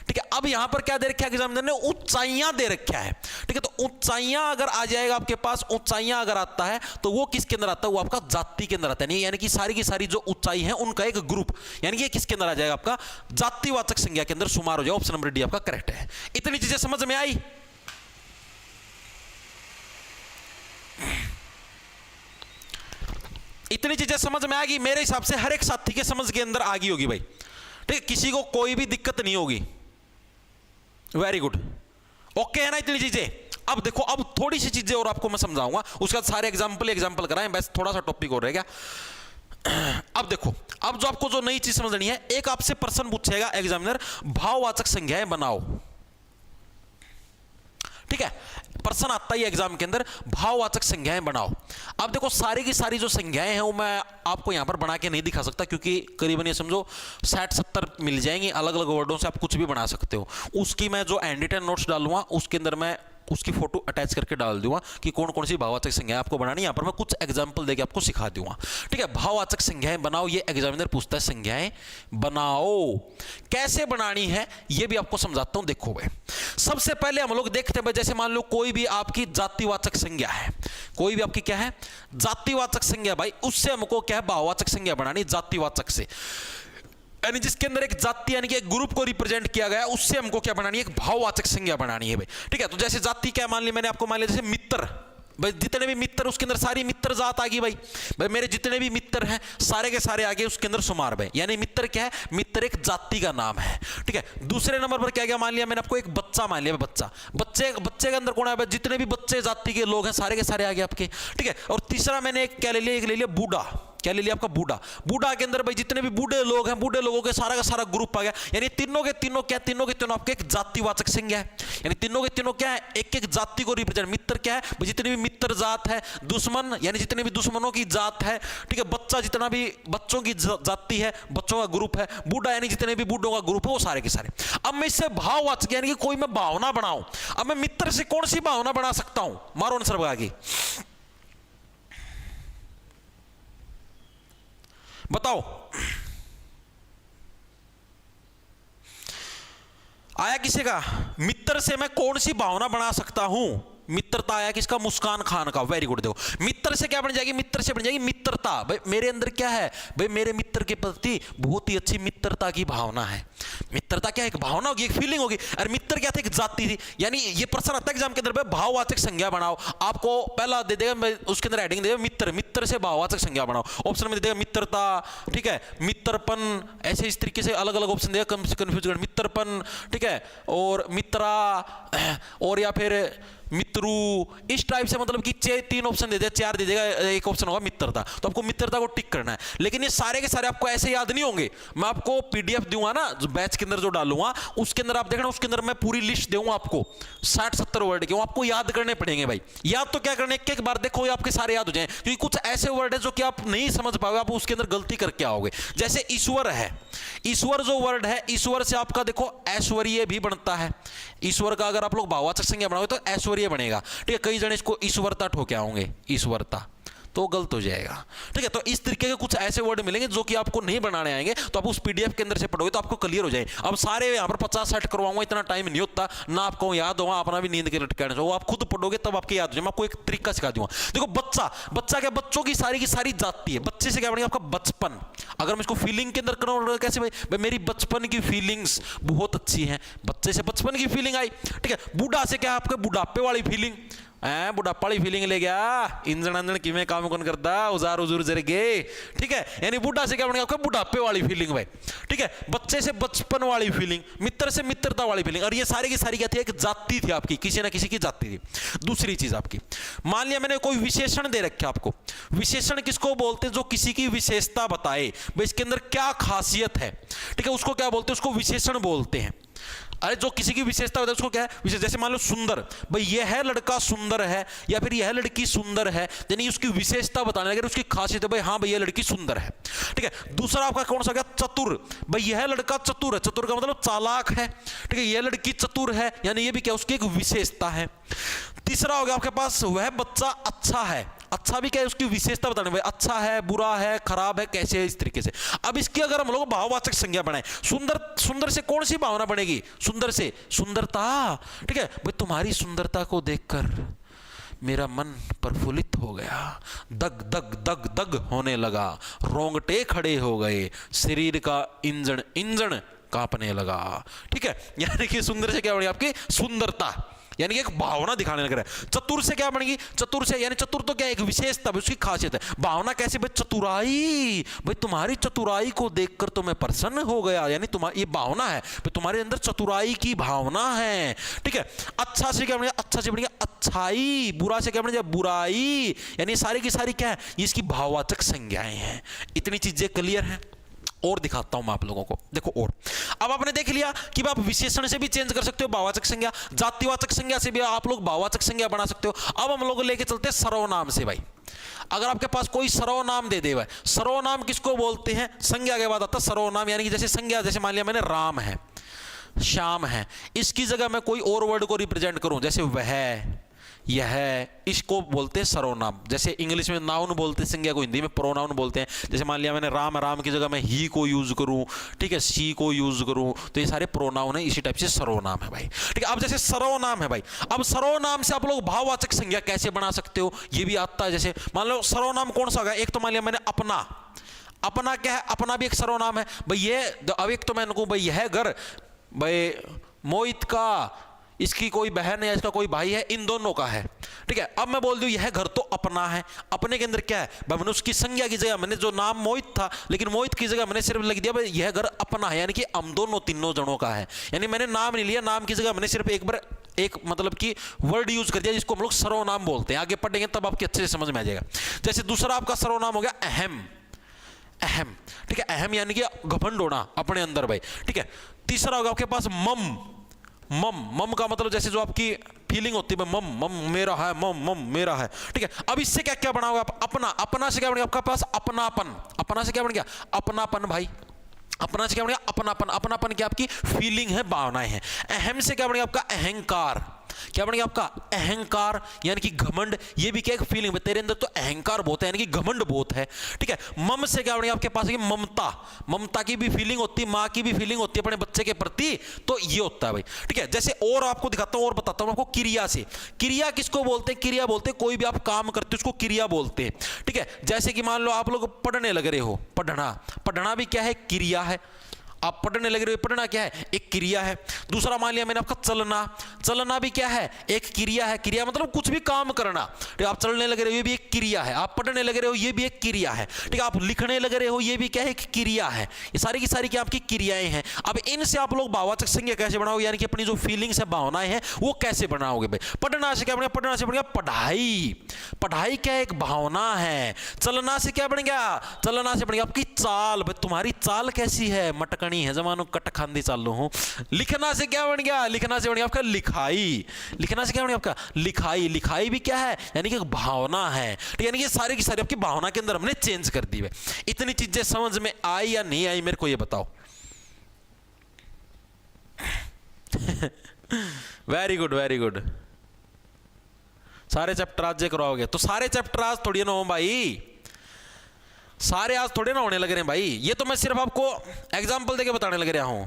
ठीक है, अब यहां पर क्या दे रखा है एग्जामिनर ने? ऊंचाइयां दे रखा है। ठीक है, तो ऊंचाइयां अगर आ जाएगा आपके पास, ऊंचाइयां अगर आता है तो वो किसके अंदर आता है? वो आपका जाति के अंदर आता है। यानी कि सारी की सारी जो ऊंचाई है उनका एक ग्रुप, यानी कि किसके अंदर आ जाएगा? आपका जातिवाचक संज्ञा के अंदर शुमार हो जाएगा। ऑप्शन नंबर डी आपका करेक्ट है। इतनी चीजें समझ में आई? इतनी चीजें समझ में आएगी, मेरे हिसाब से हर एक साथी के समझ के अंदर आ गई होगी भाई। ठीक है, किसी को कोई भी दिक्कत नहीं होगी। वेरी गुड, ओके है ना इतनी चीजें? अब देखो, अब थोड़ी सी चीजें और आपको मैं समझाऊंगा, उसके बाद सारे एग्जाम्पल कराएं, बस थोड़ा सा टॉपिक और रह गया। अब देखो, अब जो आपको जो नई चीज समझनी है, एक आपसे प्रश्न पूछेगा एग्जामिनर, भाववाचक संज्ञाएं बनाओ। ठीक है, प्रश्न आता है एग्जाम के अंदर, भाववाचक संज्ञाएं बनाओ। अब देखो, सारी की सारी जो संज्ञाएं हैं वो मैं आपको यहां पर बना के नहीं दिखा सकता, क्योंकि करीबन ये समझो 60-70 मिल जाएंगी, अलग अलग वर्डों से आप कुछ भी बना सकते हो। उसकी मैं जो एंडिटेड नोट्स डालूंगा उसके अंदर मैं उसकी फोटो अटैच करके डाल दूंगा कि कौन कौन सी भाववाचक संज्ञाएं आपको बनानी। यहां पर मैं कुछ एग्जांपल देके आपको सिखा दूंगा। ठीक है, भाववाचक संज्ञाएं बनाओ, ये एग्जामिनर पूछता है, संज्ञाएं बनाओ कैसे बनानी है ये भी आपको समझाता हूं। देखो भाई, सबसे पहले हम लोग देखते हैं, जैसे मान लो कोई भी आपकी जातिवाचक संज्ञा है, कोई भी आपकी क्या है, जातिवाचक संज्ञा। भाई उससे हमको क्या है, भाववाचक संज्ञा बनानी जातिवाचक से, यानी जिसके अंदर एक जाति यानी कि एक ग्रुप को रिप्रेजेंट किया गया, उससे हमको क्या बनानी है, एक भाववाचक संज्ञा बनानी है भाई। ठीक है, तो जैसे जाति क्या मान ली मैंने आपको, मान लिया जैसे मित्र, भाई जितने भी मित्र, उसके अंदर सारी मित्र जात आ गई भाई। भाई मेरे जितने भी मित्र हैं सारे के सारे आगे उसके अंदर शुमार भाई, यानी मित्र क्या है, मित्र एक जाति का नाम है। ठीक है, दूसरे नंबर पर क्या गया, मान लिया मैंने आपको एक बच्चा मान लिया, बच्चा, बच्चे के अंदर कौन है भाई, जितने भी बच्चे जाति के लोग हैं सारे के सारे आगे आपके। ठीक है, और तीसरा मैंने एक क्या ले लिया, एक ले लिया बूढ़ा, क्या ले लिया आपका बूढ़ा। बूढ़ा के अंदर भाई जितने भी बूढ़े लोग हैं, बूढ़े लोगों के सारा का सारा ग्रुप आ गया, यानी तीनों के तीनों क्या, तीनों के तीनों आपके एक जातिवाचक संज्ञा है, यानी तीनों के तीनों क्या है, एक एक जाति को रिप्रेजेंट। मित्र क्या है, जितने भी मित्र जात है, दुश्मन यानी जितने भी दुश्मनों की जात है। ठीक है, बच्चा जितना भी बच्चों की जाति है, बच्चों का ग्रुप है, बूढ़ा यानी जितने भी बूढ़ों का ग्रुप है, वो सारे के सारे। अब मैं इससे भाववाचक यानी कि कोई मैं भावना बनाऊं, अब मैं मित्र से कौन सी भावना बना सकता हूं, मारो आंसर बगा की बताओ। आया किसी का, मित्र से मैं कौन सी भावना बना सकता हूं? मित्रता आया किसका, मुस्कान खान का, वेरी गुड। देखो मित्र से क्या बन जाएगी, मित्र से बन जाएगी मित्रता। भाई मेरे अंदर क्या है, भाई मेरे मित्र के प्रति बहुत ही अच्छी मित्रता की भावना है। मित्रता क्या, एक भावना होगी, एक फीलिंग होगी। और मित्र क्या था, एक जाति थी। यानी ये प्रश्न आता है एग्जाम के अंदर, भाववाचक संज्ञा बनाओ, आपको पहला दे देगा, उसके अंदर हेडिंग देगा मित्र, मित्र से भाववाचक संज्ञा बनाओ। ऑप्शन में दे देगा मित्रता, ठीक है, मित्रपन, ऐसे इस तरीके से अलग अलग ऑप्शन देगा, कम से कंफ्यूज कर, मित्रपन, ठीक है, और मित्रा, और या फिर मित्रु, इस टाइप से मतलब कि 3 ऑप्शन दे देगा, 4 दे देगा, एक ऑप्शन होगा मित्रता, तो आपको मित्रता को टिक करना है। लेकिन ये सारे के सारे आपको ऐसे याद नहीं होंगे, मैं आपको पीडीएफ दूंगा ना जो बैच के अंदर जो डालूंगा, उसके अंदर आप देखना, उसके अंदर मैं पूरी लिस्ट दूंगा आपको 60-70 वर्ड के, वो आपको याद करने पड़ेंगे भाई। याद तो क्या करने, एक बार देखो आपके सारे याद हो जाए, क्योंकि कुछ ऐसे वर्ड है जो कि आप नहीं समझ पाओगे, आप उसके अंदर गलती करके आओगे। जैसे ईश्वर है, ईश्वर जो वर्ड है, ईश्वर से आपका देखो ऐश्वर्य भी बनता है। ईश्वर का अगर आप लोग भाववाचक संज्ञा बनाओगे तो ऐश्वर्य बनेगा, ठीक है। कई जन इसको ईश्वरता ठोके आओगे, ईश्वरता, तो गलत हो जाएगा, ठीक है। तो इस तरीके के कुछ ऐसे वर्ड मिलेंगे जो कि आपको नहीं बनाने आएंगे, तो आप उस पीडीएफ के अंदर से पढ़ोगे तो आपको क्लियर हो जाए। अब सारे यहाँ पर 50-60 करवाऊंगा, इतना टाइम नहीं होता ना, आपको याद होगा, अपना भी नींद के लटकाने से वो आप खुद पढ़ोगे तब आपको याद हो जाए। मैं आपको एक तरीका सिखा दूंगा। देखो बच्चा क्या, बच्चों की सारी जाती है। बच्चे से क्या बनेगा आपका बचपन। अगर मैं इसको फीलिंग के अंदर करूँ कैसे भाई, मेरी बचपन की फीलिंग्स बहुत अच्छी है, बच्चे से बचपन की फीलिंग आई, ठीक है। बूढ़ा से क्या आपके बुढ़ापे वाली फीलिंग, बुढ़ापा वाली फीलिंग ले गया, इंजन अंजन किमें काम कौन करता, उजार उजूर जर गए, ठीक है। यानी बूढ़ा से क्या बनेगा आपका बुढ़ापे वाली फीलिंग भाई, ठीक है। बच्चे से बचपन वाली फीलिंग, मित्र से मित्रता वाली फीलिंग। और ये सारी की सारी क्या थी, एक जाति थी आपकी, किसी ना किसी की जाति थी। दूसरी चीज आपकी, मान लिया मैंने कोई विशेषण दे रखे आपको, विशेषण किसको बोलते हैं, जो किसी की विशेषता बताए, भाई इसके अंदर क्या खासियत है, ठीक है, उसको क्या बोलते हैं, उसको विशेषण बोलते हैं। अरे जो किसी की विशेषता होता है उसको क्या है, विशेष। जैसे मान लो सुंदर, भाई यह लड़का सुंदर है या फिर यह लड़की सुंदर है, यानी उसकी विशेषता बताने लगे, उसकी खासियत है, भाई हाँ भाई यह लड़की सुंदर है, ठीक है। दूसरा आपका कौन सा गया, चतुर, भाई यह लड़का चतुर है, चतुर का मतलब चालाक है, ठीक है। यह लड़की चतुर है, यानी ये भी क्या, उसकी एक विशेषता है। तीसरा हो गया आपके पास, वह बच्चा अच्छा है, अच्छा भी क्या है, उसकी विशेषता बताने, भाई अच्छा है, बुरा है, खराब है, कैसे है, इस तरीके से। अब इसकी अगर हम लोग भाववाचक संज्ञा बनाए, सुंदर से कौन सी भावना बनेगी, सुंदर से सुंदरता, ठीक है। भाई तुम्हारी सुंदरता को देखकर मेरा मन प्रफुल्लित हो गया, दग दग दग दग होने लगा, रोंगटे खड़े हो गए, शरीर का इंजन कांपने लगा, ठीक है। यानी कि सुंदर से क्या बनेगी आपकी सुंदरता, यानी एक भावना दिखाने लग रहा है। चतुर से क्या बनेगी, चतुर से यानी चतुर तो क्या एक विशेषता, उसकी खासियत है। भावना कैसे, भाई चतुराई, भाई तुम्हारी चतुराई को देखकर तो मैं प्रसन्न हो गया, यानी तुम्हारी ये भावना है, भाई तुम्हारे अंदर चतुराई की भावना है, ठीक है। अच्छा से क्या बनेगा, अच्छा से बनेगा अच्छाई, बुरा से क्या बनेगा बुराई, यानी सारी की सारी क्या है, इसकी भाववाचक संज्ञाएं हैं। इतनी चीजें क्लियर हैं। और दिखाता हूं मैं आप लोगों को, देखो। और अब आपने देख लिया कि आप विशेषण से भी चेंज कर सकते हो भाववाचक संज्ञा, जातिवाचक संज्ञा से भी आप लोग भाववाचक संज्ञा बना सकते हो। अब हम लोग लेके चलते हैं सर्वनाम से भाई। अगर आपके पास कोई सर्वनाम दे दे, सर्वनाम किसको बोलते हैं, संज्ञा के बाद आता है सर्वनाम, यानी कि जैसे संज्ञा, जैसे मान लिया मैंने राम है, श्याम है, इसकी जगह मैं कोई और वर्ड को रिप्रेजेंट करूं, जैसे वह, यह, इसको बोलते हैं सर्वनाम। जैसे इंग्लिश में नाउन बोलते हैं संज्ञा को, हिंदी में प्रोनाउन बोलते हैं। जैसे मान लिया मैंने राम की जगह मैं ही को यूज करूं, ठीक है, सी को यूज करूं, तो ये सारे प्रोनाउन है, इसी टाइप से सर्वनाम है भाई, ठीक है। अब जैसे सर्वनाम है भाई, अब सर्वनाम से आप लोग भाववाचक संज्ञा कैसे बना सकते हो, ये भी आता है। जैसे मान लो सर्वनाम कौन सा होगा, एक तो मान लिया मैंने अपना क्या है, अपना भी एक सर्वनाम है भाई। ये अब एक तो मैंने कहूं भाई यह घर, भाई मोहित का, इसकी कोई बहन है, इसका कोई भाई है, इन दोनों का है, ठीक है। अब मैं बोल दूं यह घर तो अपना है, अपने के अंदर क्या है भाई, मैंने उसकी संज्ञा की जगह मैंने जो नाम मोहित था, लेकिन मोहित की जगह मैंने सिर्फ लिख दिया भाई यह घर अपना है, यानी कि हम दोनों तीनों जनों का है, यानी मैंने नाम नहीं लिया, नाम की जगह मैंने सिर्फ एक बार एक मतलब कि वर्ड यूज कर दिया जिसको हम लोग सर्वनाम बोलते हैं। आगे पढ़ेंगे तब आपके अच्छे से समझ में आ जाएगा। जैसे दूसरा आपका सर्वनाम हो गया अहम, ठीक है, अहम यानी कि घमंड होना अपने अंदर भाई, ठीक है। तीसरा होगा आपके पास मम का मतलब जैसे जो आपकी फीलिंग होती है, मम मेरा है, मम मेरा है, ठीक है। अब इससे क्या क्या बना होगा, अपना से क्या बन गया आपका पास अपनापन, अपना से क्या बन गया अपनापन भाई, अपना से क्या बन गया अपनापन क्या आपकी फीलिंग है, भावनाएं हैं। अहम से क्या बन गया आपका अहंकार, क्या बन गया आपका अहंकार, यानी कि घमंड, ये भी क्या एक फीलिंग है, तेरे अंदर तो अहंकार बहुत है, यानी कि घमंड बहुत है, ठीक है। मम से क्या बन गया आपके पास ममता की भी फीलिंग होती है, माँ की भी फीलिंग होती है अपने बच्चे के प्रति, तो ये होता है भाई, ठीक है। जैसे और आपको दिखाता हूं और बताता हूं आपको क्रिया से, क्रिया किसको बोलते हैं, क्रिया बोलते हैं कोई भी आप काम करते हो उसको क्रिया बोलते हैं, ठीक है। जैसे कि मान लो आप लोग पढ़ने लग रहे हो, पढ़ना भी क्या है, क्रिया है। आप पढ़ने लग रहे हो, पढ़ना क्या है, एक क्रिया है। दूसरा मान लिया मैंने आपका चलना, चलना भी क्या है, एक क्रिया है। क्रिया मतलब कुछ भी काम करना, ठीक है। आप चलने लग रहे हो, ये भी एक क्रिया है। आप पढ़ने लग रहे हो, ये भी एक क्रिया है, ठीक है। आप लिखने लग रहे हो, ये भी क्या है, एक क्रिया है। ये सारी की सारी क्या आपकी क्रियाएं हैं। अब इनसे आप लोग भाववाचक संज्ञा कैसे बनाओगे, यानी कि अपनी जो फीलिंग्स है, भावनाएं हैं, वो कैसे बनाओगे भाई। पढ़ना से क्या बनेगा, पढ़ना से बनेगा पढ़ाई। पढ़ाई क्या एक भावना है। चलना से क्या बन गया, चलना से बन गया आपकी चाल, भाई तुम्हारी चाल कैसी है, मटकनी है, जमानो कट खांदी चालू हूं। लिखना से क्या बन गया, लिखना से बन गया आपका लिखाई। लिखना से क्या बन गया आपका लिखाई। लिखाई भी क्या है, यानी कि भावना है, ठीक, यानी कि सारी की सारी आपकी भावना के अंदर हमने चेंज कर दी है। इतनी चीजें समझ में आई या नहीं आई, मेरे को ये बताओ। Very good, very good. सारे चैप्टर आज कराओगे तो सारे चैप्टर आज थोड़ी ना हो भाई, सारे आज थोड़े ना होने लग रहे हैं भाई। ये तो मैं सिर्फ आपको एग्जांपल देके बताने लग रहा हूं।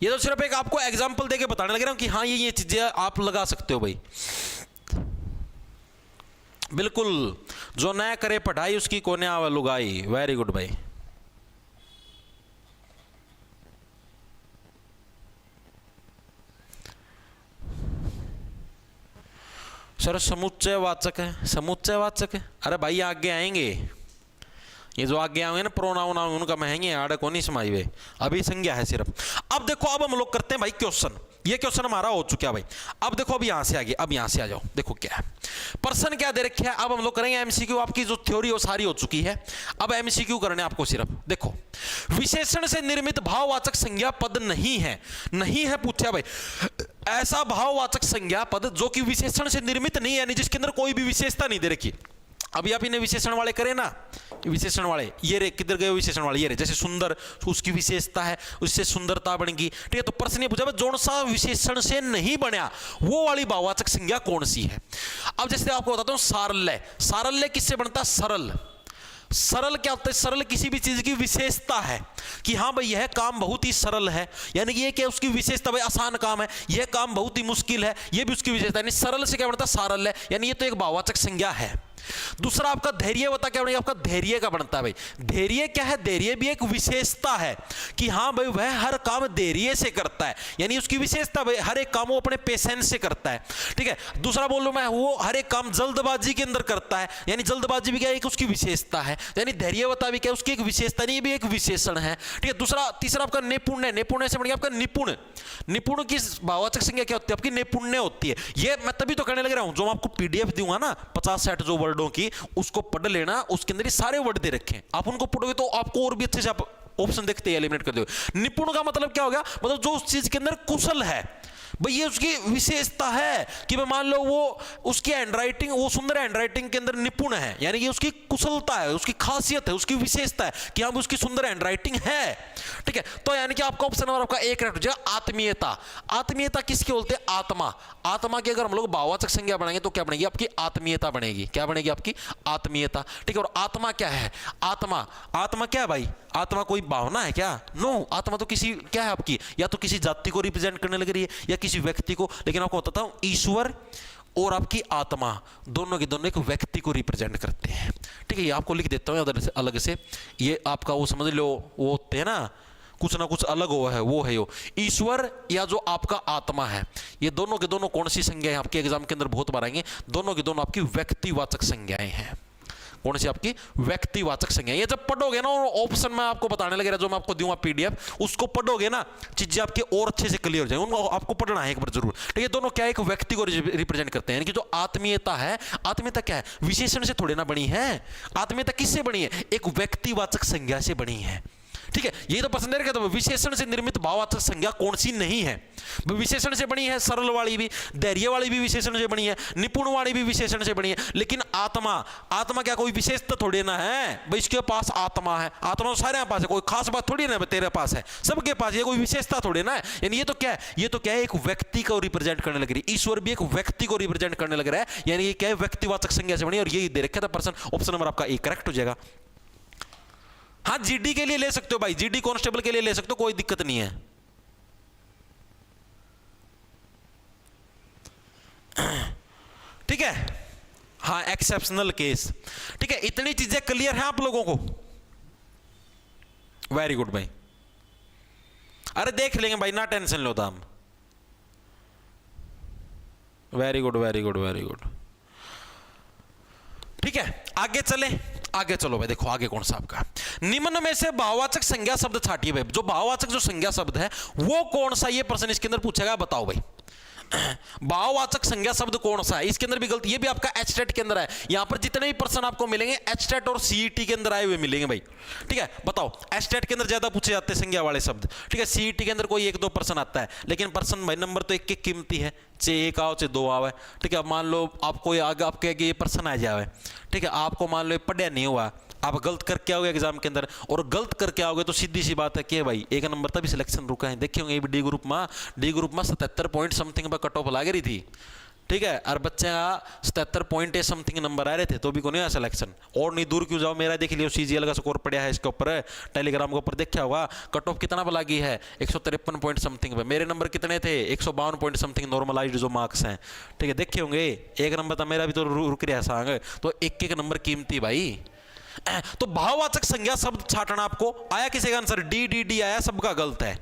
ये तो सिर्फ एक आपको एग्जांपल देके बताने लग रहा हूं कि हाँ ये चीजें आप लगा सकते हो भाई। बिल्कुल, जो न करे पढ़ाई उसकी कोने आवे लुगाई। वेरी गुड भाई। सर समुच्चयवाचक है, समुच्चयवाचक है। अरे भाई आगे आएंगे, ये जो आगे आएंगे ना प्रोनाउन उनका महंगे आड़े को नहीं समाई हुए, अभी संज्ञा है सिर्फ। अब देखो, अब हम लोग करते हैं भाई क्वेश्चन। ये क्वेश्चन हमारा हो चुका है भाई। अब देखो, अब यहां से आगे, अब यहां से आ जाओ। देखो क्या है, प्रश्न क्या दे रखे है। अब हम लोग करेंगे एमसीक्यू। आपकी जो थ्योरी वो सारी हो चुकी है, अब एमसीक्यू करने आपको सिर्फ। देखो, विशेषण से निर्मित भाववाचक संज्ञा पद नहीं है, नहीं है पूछा भाई। ऐसा भाववाचक संज्ञा पद जो कि विशेषण से निर्मित नहीं है, यानी जिसके अंदर कोई भी विशेषता नहीं दे रखी। अभी आप इन्हें विशेषण वाले करें ना, विशेषण वाले ये रे, किधर गए विशेषण वाले, ये रे। जैसे सुंदर, उसकी विशेषता है, उससे सुंदरता बनेगी, ठीक है। तो प्रश्न ये पूछा कौन सा विशेषण से नहीं बना, वो वाली भाववाचक संज्ञा कौन सी है। अब जैसे आपको बताता हूं सारल्य। सारल्य किससे बनता है, सरल। सरल क्या होता है, सरल किसी भी चीज की विशेषता है कि हाँ भाई यह काम बहुत ही सरल है, यानी कि ये क्या उसकी विशेषता, भाई आसान काम है, यह काम बहुत ही मुश्किल है, ये भी उसकी विशेषता। यानी सरल से क्या बनता है, सारल्य, यानी ये तो एक भाववाचक संज्ञा है। दूसरा आपका धैर्य बता क्या बनेगा, आपका धैर्य का बनता है भाई। धैर्य क्या है, धैर्य भी एक विशेषता है कि हाँ भाई वह हर काम धैर्य से करता है, यानी उसकी विशेषता भाई हर एक काम वो अपने पेशेंस से करता है, ठीक है। दूसरा बोलूं मैं, वो हर एक काम जल्दबाजी के अंदर करता है, यानी जल्दबाजी भी क्या एक उसकी विशेषता है, यानी धैर्यवता भी क्या उसकी एक विशेषता नहीं, भी एक विशेषण है, ठीक है। दूसरा तीसरा आपका निपुण। निपुण से बढ़िया आपका निपुण। निपुण की भाववाचक संज्ञा क्या होती है, आपकी निपुण्य होती है। ये मैं तभी तो कहने लग रहा हूं, जो मैं आपको पीडीएफ दूंगा ना 50-60 जो वर्डों की, उसको पढ़ लेना। उसके अंदर ये सारे वर्ड दे रखे हैं, आप उनको पढ़ोगे तो आपको और भी अच्छे से आप ऑप्शन देखते हैं, एलिमिनेट कर दोगे। निपुण का मतलब क्या हो गया, मतलब जो उस चीज के अंदर कुशल है भाई, ये उसकी विशेषता है कि मैं मान लो वो उसकी हैंडराइटिंग, वो सुंदर हैंडराइटिंग के अंदर निपुण है, यानी कि उसकी कुशलता है, उसकी खासियत है, उसकी विशेषता है कि हाँ उसकी सुंदर हैंडराइटिंग है, ठीक है। तो यानी कि आपका ऑप्शन नंबर आपका एक करेक्ट हो जाएगा, आत्मीयता। आत्मीयता किसके बोलते हैं, आत्मा। आत्मा की अगर हम लोग भाववाचक संज्ञा बनाएंगे तो क्या बनेगी, आपकी आत्मीयता बनेगी। क्या बनेगी, आपकी आत्मीयता, ठीक है। और आत्मा क्या है, आत्मा, आत्मा क्या है भाई, आत्मा कोई भावना है क्या, नो। आत्मा तो किसी क्या है आपकी, या तो किसी जाति को रिप्रेजेंट करने लग रही है या किसी व्यक्ति को। लेकिन आपको बताता हूं, ईश्वर और आपकी आत्मा दोनों के दोनों एक व्यक्ति को रिप्रेजेंट करते हैं, ठीक है। ये आपको लिख देता हूं अलग से। ये आपका वो समझ लो, वो होते हैं ना कुछ ना कुछ अलग हुआ है, वो है यो ईश्वर या जो आपका आत्मा है। ये दोनों के दोनों कौन सी संज्ञाएं, आपके एग्जाम के अंदर बहुत बार आएंगे। दोनों के दोनों आपकी व्यक्तिवाचक संज्ञाएं हैं। कौन सी, आपकी व्यक्तिवाचक संज्ञा। ये जब पढ़ोगे ना, ऑप्शन में आपको बताने लगेगा, जो मैं आपको दूंगा पीडीएफ, उसको पढ़ोगे ना, चीजें आपके और अच्छे से क्लियर हो जाएंगी। उनको आपको पढ़ना है एक बार जरूर, ठीक है। दोनों क्या एक व्यक्ति को रिप्रेजेंट करते हैं, यानी कि जो आत्मीयता है, आत्मीयता क्या है, विशेषण से थोड़ी ना बनी है। आत्मीयता किससे बनी है, एक व्यक्तिवाचक संज्ञा से बनी है, ठीक है। ये तो पसंद है, तो विशेषण से निर्मित भाववाचक संज्ञा कौन सी नहीं है, विशेषण से बनी है, सरल वाली भी, धैर्य वाली भी विशेषण से बनी है, निपुण वाली भी विशेषण से बनी है। लेकिन आत्मा, आत्मा क्या कोई विशेषता थोड़ी ना है भाई, इसके पास आत्मा है, आत्मा तो सारे पास है, कोई खास बात थोड़ी ना तेरे पास है, सबके पास, ये कोई विशेषता थोड़ी ना है। यानी ये तो क्या है, ये तो क्या है, एक व्यक्ति को रिप्रेजेंट करने लग रही है। ईश्वर भी एक व्यक्ति को रिप्रेजेंट करने लग रहा है, यानी ये क्या है, व्यक्तिवाचक संज्ञा से बनी, और यही दे रखा था पर्सन। ऑप्शन नंबर आपका एक करेक्ट हो जाएगा। हाँ, जीडी के लिए ले सकते हो भाई, जीडी कांस्टेबल के लिए ले सकते हो, कोई दिक्कत नहीं है। ठीक है, हाँ, एक्सेप्शनल केस। ठीक है, इतनी चीजें क्लियर है आप लोगों को? वेरी गुड भाई। अरे देख लेंगे भाई, ना टेंशन लो दाम। Very good very good very good. ठीक है, आगे चले, आगे चलो भाई। देखो आगे कौन सा आपका, निम्न में से भाववाचक संज्ञा शब्द छाटिए भाई। जो भाववाचक जो संज्ञा शब्द है वो कौन सा, ये प्रश्न इसके अंदर पूछेगा, बताओ भाई। भाववाचक संज्ञा शब्द कौन सा है? इसके अंदर भी गलती, ये भी आपका एचटेट के अंदर है। यहां पर जितने भी प्रश्न आपको मिलेंगे एचटेट और सीईटी के अंदर आए हुए मिलेंगे भाई। ठीक है, बताओ, एचटेट के अंदर ज्यादा पूछे जाते हैं संज्ञा वाले शब्द। ठीक है, सीईटी के अंदर कोई एक दो प्रश्न आता है, लेकिन प्रश्न भाई नंबर तो एक कीमती है, चाहे एक आओ चाहे दो आवे। ठीक है, मान लो आपको आगे आपके ये प्रश्न आ जाए, ठीक है, आपको मान लो पढ़िया नहीं हुआ, आप गलत करके आओगे एग्जाम के अंदर, और गलत करके आओगे तो सीधी सी बात है कि भाई एक नंबर तभी सिलेक्शन रुका है। देखिए होंगे डी ग्रुप में 77 पॉइंट समथिंग पर कट ऑफ लाग रही थी। ठीक है, और बच्चे का 77 पॉइंट समथिंग नंबर आ रहे थे, तो भी को नहीं आया सिलेक्शन। और नहीं दूर क्यों जाओ, मेरा देख लियो सीजीएल का स्कोर पड़ा है इसके ऊपर, टेलीग्राम के ऊपर देखा होगा, कट ऑफ कितना पर लगी है, 153 पॉइंट समथिंग पे। मेरे नंबर कितने थे, 152 पॉइंट समथिंग नॉर्मलाइज्ड जो मार्क्स हैं। ठीक है, देखे होंगे, एक नंबर था मेरा भी, तो रुक रहा सांग, तो एक एक नंबर कीमती भाई। तो भाववाचक संज्ञा शब्द छाटना आपको आया, किसी का आंसर डी डी डी आया, सबका गलत है,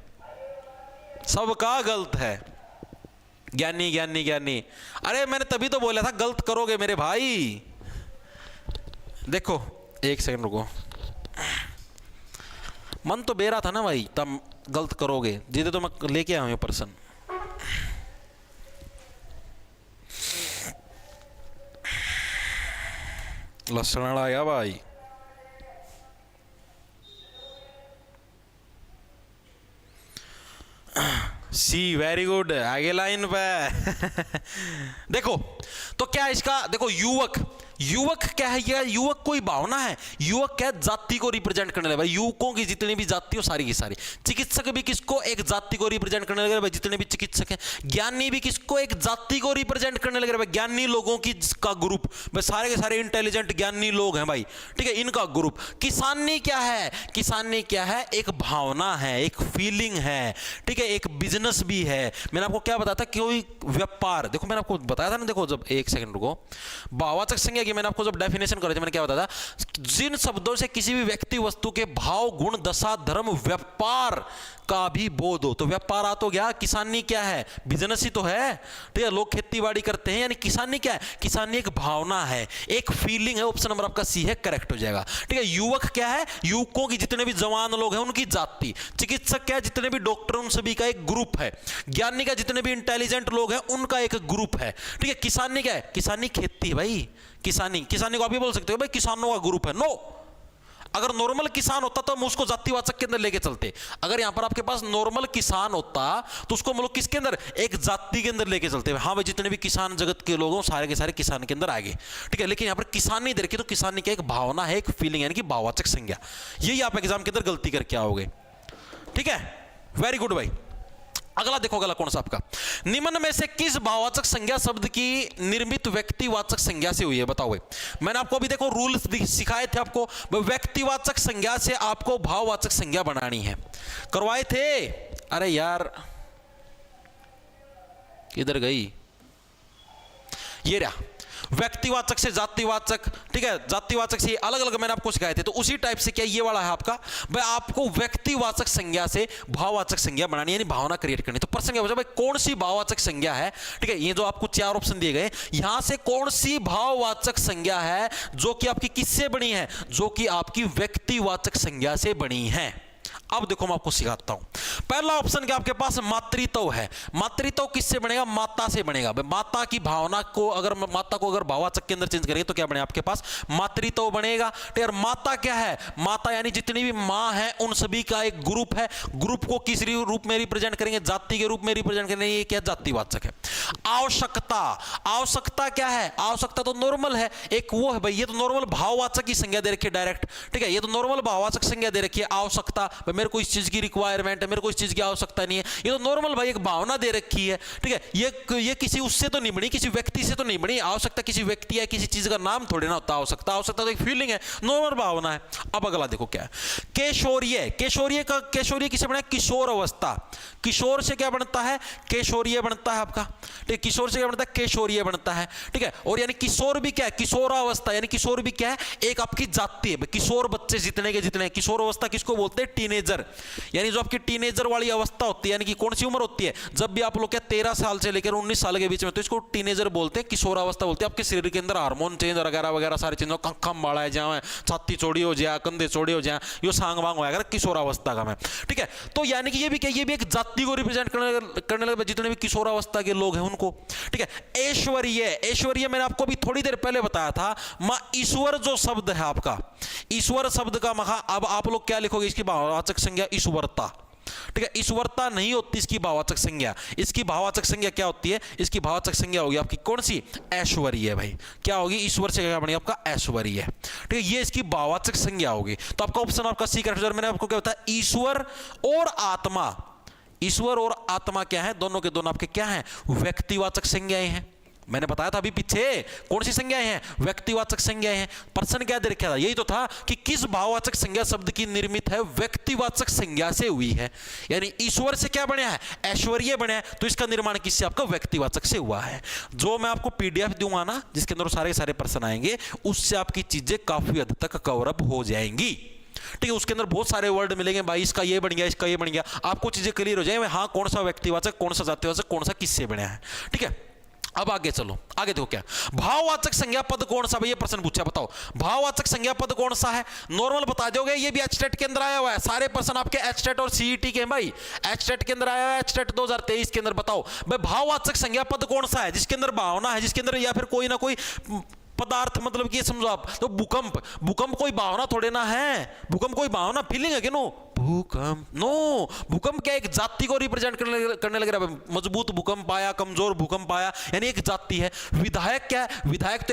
सबका गलत है। ज्ञानी ज्ञानी ज्ञानी, अरे मैंने तभी तो बोला था गलत करोगे मेरे भाई। देखो एक सेकंड रुको, मन तो बेरा था ना भाई, तब गलत करोगे जिदे तो मैं लेके आया हूं पर्सन। लसण आया भाई। सी वेरी गुड, आगे लाइन पे। देखो तो क्या इसका, देखो युवक, युवक क्या है, ये युवक कोई भावना है, युवक क्या है, जाति को रिप्रेजेंट करने लगे भाई। युवकों की जितनी भी जाति हो सारी की सारी, चिकित्सक भी किसको, एक जाति को रिप्रेजेंट करने लगे भाई, जितने भी चिकित्सक हैं। ज्ञानी भी किसको, एक जाति को रिप्रेजेंट करने लगे भाई, ज्ञानी लोगों की का ग्रुप भाई, सारे के सारे इंटेलिजेंट ज्ञानी लोग हैं भाई। ठीक है, इनका ग्रुप। किसानी क्या है, किसानी क्या है, एक भावना है, एक फीलिंग है। ठीक है, एक बिजनेस भी है। मैंने आपको क्या बताया था, कोई व्यापार, देखो मैंने आपको बताया था ना, देखो जब एक सेकंड रुको, भाववाचक संज्ञा मैंने आपको जब डेफिनेशन कर, मैंने क्या बताया था, जिन शब्दों से किसी भी व्यक्ति वस्तु के भाव गुण दशा धर्म व्यापार का भी बोध हो। तो व्यापार आ तो गया, किसानी क्या है, बिजनेस ही तो है। ठीक है, लोग खेती बाड़ी करते हैं, यानी किसानी क्या है, किसानी एक भावना है, एक फीलिंग है। ऑप्शन नंबर आपका सी है, करेक्ट हो जाएगा। ठीक है, युवक क्या है, युवकों की जितने भी जवान लोग हैं उनकी जाति। चिकित्सक क्या है, जितने भी डॉक्टर उन सभी का एक ग्रुप है। ज्ञानी का जितने भी इंटेलिजेंट लोग हैं उनका एक ग्रुप है। ठीक है, किसानी क्या है, किसानी खेती है भाई। किसानी, किसानी को आप भी बोल सकते हो भाई किसानों का ग्रुप है। नो, अगर नॉर्मल किसान होता तो हम उसको जातिवाचक के अंदर लेके चलते। अगर यहां पर आपके पास नॉर्मल किसान होता तो उसको हम लोग किसके अंदर, एक जाति के अंदर लेके चलते। हाँ भाई, जितने भी किसान जगत के लोग हैं सारे के सारे किसान के अंदर आ गए। ठीक है, लेकिन यहां पर किसान नहीं दे रखी, तो किसानी की एक भावना है, एक फीलिंग, यानी कि भाववाचक संज्ञा। यही आप एग्जाम के अंदर गलती करके आओगे। ठीक है, वेरी गुड भाई। अगला देखो, अगला कौन सा आपका, निम्न में से किस भाववाचक संज्ञा शब्द की निर्मित व्यक्तिवाचक संज्ञा से हुई है, बताओ भाई। मैंने आपको अभी देखो रूल सिखाए थे आपको, व्यक्तिवाचक संज्ञा से आपको भाववाचक संज्ञा बनानी है, करवाए थे। अरे यार किधर गई, ये रहा, व्यक्तिवाचक से जातिवाचक। ठीक है, जातिवाचक से अलग अलग मैंने आपको सिखाए थे। तो उसी टाइप से क्या ये वाला है आपका, भाई आपको व्यक्तिवाचक संज्ञा से भाववाचक संज्ञा बनानी, यानी भावना क्रिएट करनी। तो प्रश्न क्या बचा भाई, कौन सी भाववाचक संज्ञा है। ठीक है, ये जो आपको 4 ऑप्शन दिए गए, यहां से कौन सी भाववाचक संज्ञा है जो कि आपकी किससे बनी है, जो कि आपकी व्यक्तिवाचक संज्ञा से बनी है। अब देखो मैं आपको सिखाता हूं। पहला ऑप्शन क्या आपके पास, मातृत्व है। मातृत्व किससे बनेगा, माता से बनेगा। माता की भावना को अगर, माता को अगर भाववाचक के अंदर चेंज करेंगे तो क्या बनेगा आपके पास, मातृत्व बनेगा। यार माता क्या है, माता यानी जितनी भी माँ है उन सभी का एक ग्रुप है। ग्रुप को किस रूप में रिप्रेजेंट करेंगे, जाति के रूप में रिप्रेजेंट करेंगे, ये क्या जातिवाचक है। आवश्यकता, आवश्यकता क्या है, आवश्यकता तो नॉर्मल है, एक वो है भाई, ये तो नॉर्मल भाववाचक की संज्ञा दे रखी है डायरेक्ट। ठीक है, ये तो नॉर्मल भाववाचक संज्ञा दे रखी है आवश्यकता। मेरे को इस चीज की रिक्वायरमेंट है, मेरे को इस चीज की आवश्यकता नहीं है, ये तो नॉर्मल भाई एक भावना दे रखी है, ठीक है। ये किसी उससे तो नहीं बनी, किसी व्यक्ति से तो नहीं बनी। आवश्यकता किसी व्यक्ति है, किसी चीज का नाम थोड़ी ना होता। आवश्यकता तो एक फीलिंग है, नॉर्मल भावना है। अब अगला देखो क्या है, केशोरीय। केशोरीय किसे बना? किशोर अवस्था। किशोर से क्या बनता है? केशोरीय बनता है आपका, ठीक है। किशोर से क्या बनता है? केशोरीय बनता है, ठीक है। और यानी किशोर भी क्या है? किशोरावस्था, यानी किशोर भी क्या है? एक आपकी जाति है। किशोर बच्चे जितने के जितने, किशोर अवस्था किसको बोलते हैं? टीनेजर, यानी जो आपकी टीनेजर वाली अवस्था होती है, यानी कि कौन सी उम्र होती है? जब भी आप लोग क्या 13 साल से लेकर 19 साल के बीच में, तो इसको टीनेजर बोलते हैं, किशोरावस्था बोलते हैं। आपके शरीर के अंदर हार्मोन चेंज वगैरह वगैरह सारे चेंज, खम बाड़ा है जाए, छाती चौड़ी हो जाए, कंधे चौड़े हो जाए, यो सांग वांग होगा किशोरावस्था का में, ठीक है। तो यानी कि ये भी एक जाति को रिप्रेजेंट करने लगे जितने भी किशोरावस्था के लोग हैं उनको, ठीक है। ऐश्वर्य मैंने आपको भी थोड़ी देर पहले बताया था। मां ईश्वर जो शब्द है आपका, ईश्वर शब्द का महा, अब आप लोग क्या लिखोगे? इसकी भाववाचक संज्ञा ईश्वरता, ठीक है। ईश्वरता नहीं होती इसकी भाववाचक संज्ञा। इसकी भाववाचक संज्ञा क्या होती है? इसकी भाववाचक संज्ञा होगी आपकी कौन सी? ऐश्वर्य भाई। क्या होगी? ईश्वर से क्या बनेगा आपका? ऐश्वर्य, ठीक है। ये इसकी भाववाचक संज्ञा होगी। तो आपका ऑप्शन आपका सी करेक्ट। मैंने आपको क्या बताया? ईश्वर और आत्मा। ईश्वर और आत्मा क्या है? दोनों के दोनों आपके क्या हैं? व्यक्तिवाचक संज्ञाएं हैं। मैंने बताया था अभी पीछे कौन सी संज्ञाएं हैं? व्यक्तिवाचक संज्ञाएं हैं। प्रश्न क्या दे रखा था? यही तो था कि किस भाववाचक संज्ञा शब्द की निर्मित है? व्यक्तिवाचक संज्ञा से हुई है। यानी ईश्वर से क्या बना है? ऐश्वर्य बना है। तो इसका निर्माण किससे? आपका व्यक्तिवाचक से हुआ है। जो मैं आपको पीडीएफ दूंगा ना, जिसके अंदर सारे प्रश्न आएंगे, उससे आपकी चीजें काफी हद तक कवर अप हो जाएंगी, ठीक है। उसके अंदर बहुत सारे वर्ड मिलेंगे भाई, इसका ये बन गया, इसका ये बन गया, आपको चीजें क्लियर हो जाएंगे। हाँ, कौन सा व्यक्तिवाचक, कौन सा जातिवाचक, कौन सा किससे बना है, ठीक है। अब आगे चलो, आगे देखो क्या भाववाचक संज्ञा पद कौन सा? भाई ये प्रश्न पूछा, बताओ भाववाचक संज्ञा पद कौन सा है? नॉर्मल बता दोगे, ये भी एचटेट के अंदर आया हुआ है। सारे प्रश्न आपके एचटेट और सीईटी के हैं भाई, एचटेट के अंदर आया है, एचटेट 2023 के अंदर। बताओ भाई भाववाचक संज्ञा पद कौन सा है? जिसके अंदर भावना है, जिसके अंदर या फिर कोई ना कोई पदार्थ, मतलब कि समझो आप तो भूकंप कोई भावना थोड़े ना है। भूकंप कोई भावना, फीलिंग है कि नो? भूकंप नो, भूकंप क्या एक जाति को रिप्रेजेंट करने लग रहा है। मजबूत भूकंप आया, कमजोर भूकंप आया, यानी एक जाति है। विधायक क्या है? विधायक तो